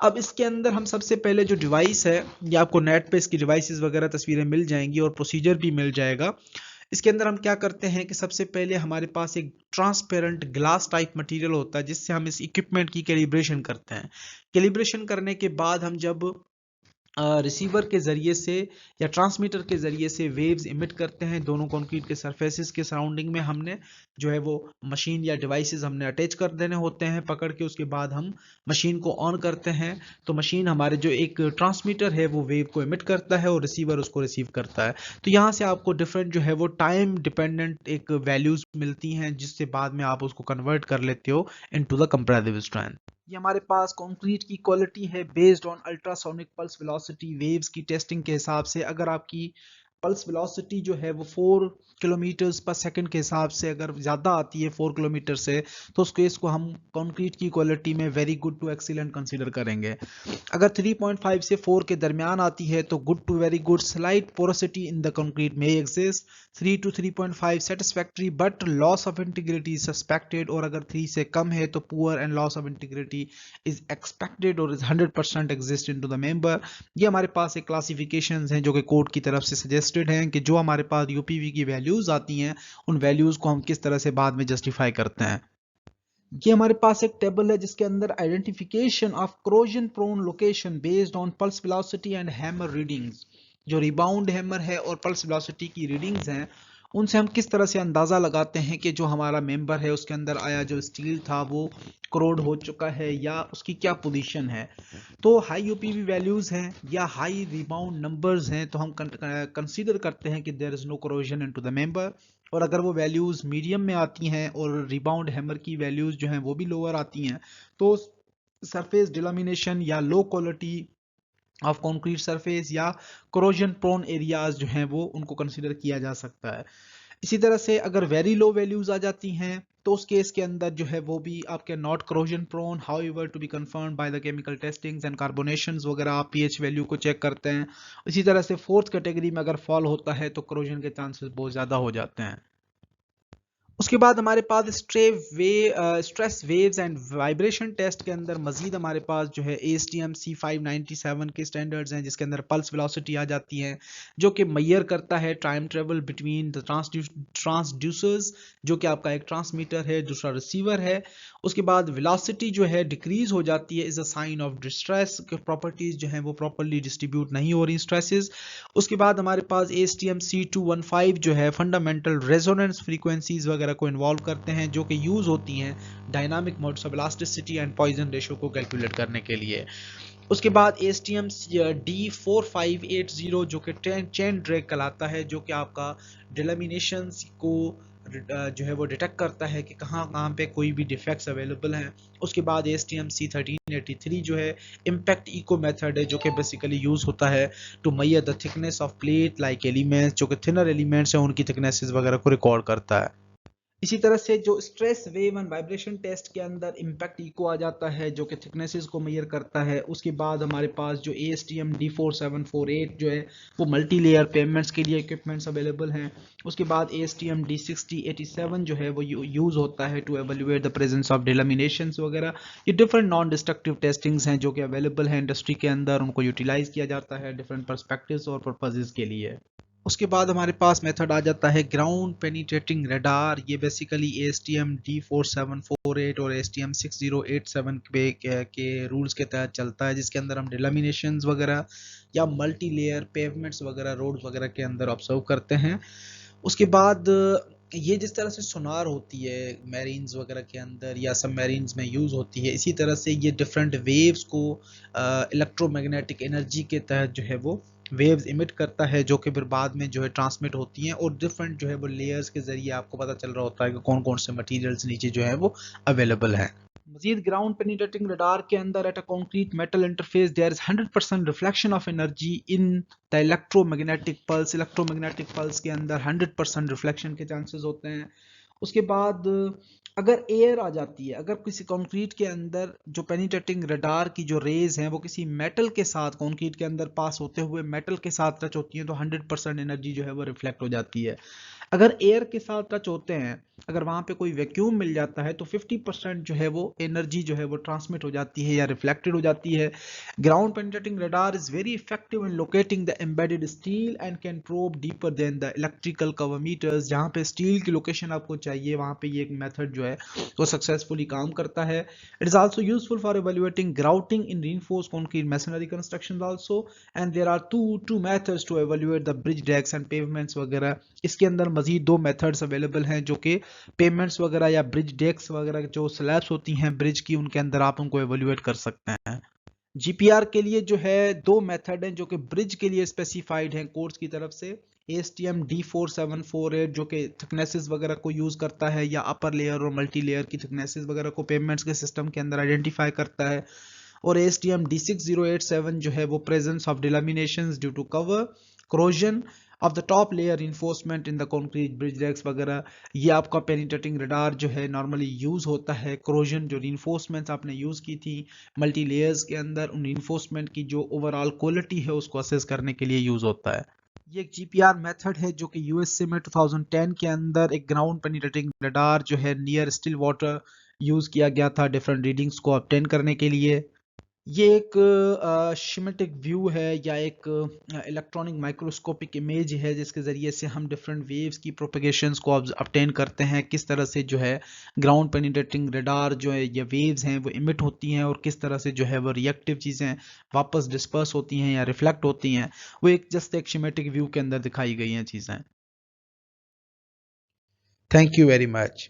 अब इसके अंदर हम सबसे पहले जो डिवाइस है, या आपको नेट पे इसकी डिवाइसेस वगैरह तस्वीरें मिल जाएंगी और प्रोसीजर भी मिल जाएगा। इसके अंदर हम क्या करते हैं कि सबसे पहले हमारे पास एक ट्रांसपेरेंट ग्लास टाइप मटेरियल होता है, जिससे हम इस इक्विपमेंट की कैलिब्रेशन करते हैं। कैलिब्रेशन करने के बाद हम जब रिसीवर के ज़रिए से या ट्रांसमीटर के ज़रिए से वेव्स इमिट करते हैं, दोनों कंक्रीट के सरफेसेस के सराउंडिंग में हमने जो है वो मशीन या डिवाइसेस हमने अटैच कर देने होते हैं पकड़ के। उसके बाद हम मशीन को ऑन करते हैं, तो मशीन हमारे जो एक ट्रांसमीटर है वो वेव को इमिट करता है और रिसीवर उसको रिसीव करता है। तो यहाँ से आपको डिफरेंट जो है वो टाइम डिपेंडेंट एक वैल्यूज मिलती हैं, जिससे बाद में आप उसको कन्वर्ट कर लेते हो इनटू द कंपैरेटिव स्ट्रेंथ। ये हमारे पास कंक्रीट की क्वालिटी है based on ultrasonic pulse velocity waves की टेस्टिंग के हिसाब से। अगर आपकी पल्स वेलोसिटी जो है वो 4 किलोमीटर्स पर सेकंड के हिसाब से अगर ज़्यादा आती है 4 किलोमीटर से, तो उस केस को हम कंक्रीट की क्वालिटी में very good to excellent consider करेंगे। अगर 3.5 से 4 के दरमियान आती है तो good to very good, slight porosity in the concrete में exist, 3 to 3.5 satisfactory but loss of integrity suspected, और अगर 3 से कम है तो poor and loss of integrity is expected और is 100% exist into the member. ये हमारे पास एक क्लासिफिकेशंस हैं जो कि कोर्ट की तरफ से सजेस्टेड हैं कि जो हमारे पास यूपीवी की वैल्यूज आती हैं उन वैल्यूज को हम किस तरह से बाद में जस्टिफाई करते हैं। ये हमारे पास एक टेबल है जिसके अंदर identification of corrosion prone location based on pulse velocity and hammer readings. जो रिबाउंड हैमर है और पल्स वेलोसिटी की रीडिंग्स हैं, उनसे हम किस तरह से अंदाज़ा लगाते हैं कि जो हमारा मेंबर है उसके अंदर आया जो स्टील था वो क्रोड हो चुका है या उसकी क्या पोजीशन है। तो हाई यूपीवी वैल्यूज़ हैं या हाई रिबाउंड नंबर्स हैं तो हम कंसीडर करते हैं कि there is no corrosion into the member. और अगर वो वैल्यूज़ मीडियम में आती हैं और रिबाउंड हैमर की वैल्यूज़ जो हैं वो भी लोअर आती हैं, तो सरफेस डिलामिनेशन या low quality of concrete surface या कोरोजन प्रोन एरियाज जो हैं वो उनको कंसीडर किया जा सकता है। इसी तरह से अगर वेरी लो वैल्यूज आ जाती हैं तो उस केस के अंदर जो है वो भी आपके not corrosion prone, however to be confirmed by the chemical testings and कार्बोनेशंस वगैरह, आप पीएच वैल्यू को चेक करते हैं। इसी तरह से फोर्थ कैटेगरी में अगर फॉल होता है तो कोरोजन के चांसेस बहुत ज़्यादा हो जाते हैं। उसके बाद हमारे पास stress waves and vibration test के अंदर मजीद हमारे पास जो है ASTM C597 के स्टैंडर्ड्स हैं, जिसके अंदर पल्स वेलोसिटी आ जाती है, जो कि मैयर करता है time travel between the transducers, जो कि आपका एक ट्रांसमीटर है, दूसरा रिसीवर है। उसके बाद वेलोसिटी जो है डिक्रीज हो जाती है, is a sign of distress, properties जो है वो प्रॉपरली डिस्ट्रीब्यूट नहीं हो रही स्ट्रेसेस। उसके बाद हमारे पास ASTM C215 जो है फंडामेंटल रेजोनेंस फ्रीक्वेंसीज वगैरह को इन्वॉल्व करते हैं, जो कि यूज होती हैं dynamic modes of elasticity and Poisson ratio को कैलकुलेट करने के लिए। उसके बाद ASTM D4580 जो कि चेन ड्रैग कहलाता है, जो कि आपका डिलेमिनेशन को जो है वो डिटेक्ट करता है कि कहाँ कहाँ पे कोई भी डिफेक्ट्स अवेलेबल हैं। उसके बाद ASTM C1383 जो है इम्पैक्ट इको मेथड है, जो कि बेसिकली यूज होता है to measure the thickness of plate like elements, जो कि थिनर एलिमेंट्स हैं उनकी थिकनेसेस वगैरह को रिकॉर्ड करता है। इसी तरह से जो stress wave and vibration test के अंदर इम्पैक्ट इको आ जाता है, जो कि थिकनेसेस को मेजर करता है। उसके बाद हमारे पास जो ASTM D4748 जो है वो मल्टी लेयर पेमेंट्स के लिए इक्विपमेंट्स अवेलेबल हैं। उसके बाद ASTM D6087 जो है वो यूज होता है to evaluate the presence of delaminations वगैरह। ये डिफरेंट नॉन डिस्ट्रक्टिव टेस्टिंग्स हैं जो कि अवेलेबल हैं इंडस्ट्री के अंदर, उनको यूटिलाइज किया जाता है डिफरेंट पर्सपेक्टिव्स और पर्पसेस के लिए। उसके बाद हमारे पास मेथड आ जाता है ग्राउंड पेनिट्रेटिंग रडार। ये बेसिकली ASTM D4748 और ASTM 6087 के रूल्स के तहत चलता है, जिसके अंदर हम डिलेमिनेशंस वगैरह या मल्टी लेयर पेवमेंट्स वगैरह रोड्स वगैरह के अंदर ऑब्जर्व करते हैं। उसके बाद ये जिस तरह से सोनार होती है मैरीन्स वगैरह के अंदर या सब मैरीन्स में यूज़ होती है, इसी तरह से ये डिफरेंट वेव्स को इलेक्ट्रोमैग्नेटिक एनर्जी के तहत जो है वो वेव्स इमिट करता है, जो कि फिर बाद में जो है ट्रांसमिट होती हैं और डिफरेंट जो है वो लेयर्स के जरिए आपको पता चल रहा होता है कि कौन कौन से मटेरियल्स नीचे जो है वो अवेलेबल हैं। मजीद ग्राउंड पेनिट्रेटिंग रडार के अंदर at a concrete metal interface there is 100% reflection of energy in the electromagnetic pulse. Electromagnetic pulse के अंदर 100% रिफ्लेक्शन के चांसेस होते हैं। उसके बाद अगर एयर आ जाती है, अगर किसी कंक्रीट के अंदर जो पेनिट्रेटिंग रडार की जो रेज हैं वो किसी मेटल के साथ कंक्रीट के अंदर पास होते हुए मेटल के साथ टच होती हैं, तो 100% एनर्जी जो है वो रिफ्लेक्ट हो जाती है। अगर एयर के साथ टच होते हैं, अगर वहां पे कोई वैक्यूम मिल जाता है, तो 50% जो है वो एनर्जी जो है वो ट्रांसमिट हो जाती है या रिफ्लेक्टेड हो जाती है। Ground penetrating radar is very effective in locating the embedded steel and can probe deeper than the electrical cover meters. जहां पे स्टील की लोकेशन आपको चाहिए, वहां पे ये एक मेथड जो है वो सक्सेसफुली काम करता है। It is also useful for evaluating grouting in reinforced concrete masonry constructions also, and there are two methods to evaluate the bridge decks and pavements वगैरह। इसके अंदर मजीद दो मेथड्स अवेलेबल हैं, जो कि पेमेंट्स वगैरह या ब्रिज डेक्स वगैरह जो स्लैब्स होती हैं ब्रिज की, उनके अंदर आप उनको एवेल्युएट कर सकते हैं। GPR के लिए जो है दो मेथड हैं जो कि ब्रिज के लिए स्पेसिफाइड हैं कोर्स की तरफ से। ASTM D4748 जो कि थिकनेसेस वगैरह को यूज करता है या अपर लेयर और मल्टी लेयर की थिकनेसेस वगैरह को पेमेंट्स के सिस्टम के अंदर आइडेंटिफाई करता है। और ASTM D6087 जो है वो presence of delaminations due to cover corrosion of the top layer reinforcement in the concrete bridge decks वगैरह। ये आपका पेनिट्रेटिंग रडार जो है नॉर्मली यूज होता है corrosion जो reinforcements आपने यूज की थी मल्टी लेयर्स के अंदर, उन reinforcement की जो ओवरऑल क्वालिटी है उसको असेस करने के लिए यूज होता है। ये एक GPR मेथड है जो कि USA में 2010 के अंदर एक ग्राउंड पेनिट्रेटिंग रडार जो है नियर स्टिल वाटर यूज किया गया था डिफरेंट रीडिंग्स को ऑब्टेन करने के लिए। ये एक शिमेटिक व्यू है या एक इलेक्ट्रॉनिक माइक्रोस्कोपिक इमेज है, जिसके ज़रिए से हम डिफरेंट वेव्स की प्रोपेगेशंस को ऑब्टेन करते हैं, किस तरह से जो है ग्राउंड पेनिट्रेटिंग रडार जो है ये वेव्स हैं वो इमिट होती हैं और किस तरह से जो है वो रिएक्टिव चीज़ें वापस डिस्पर्स होती हैं या रिफ्लेक्ट होती हैं। वो एक जस्ट एक शिमेटिक व्यू के अंदर दिखाई गई हैं चीज़ें। Thank you very much.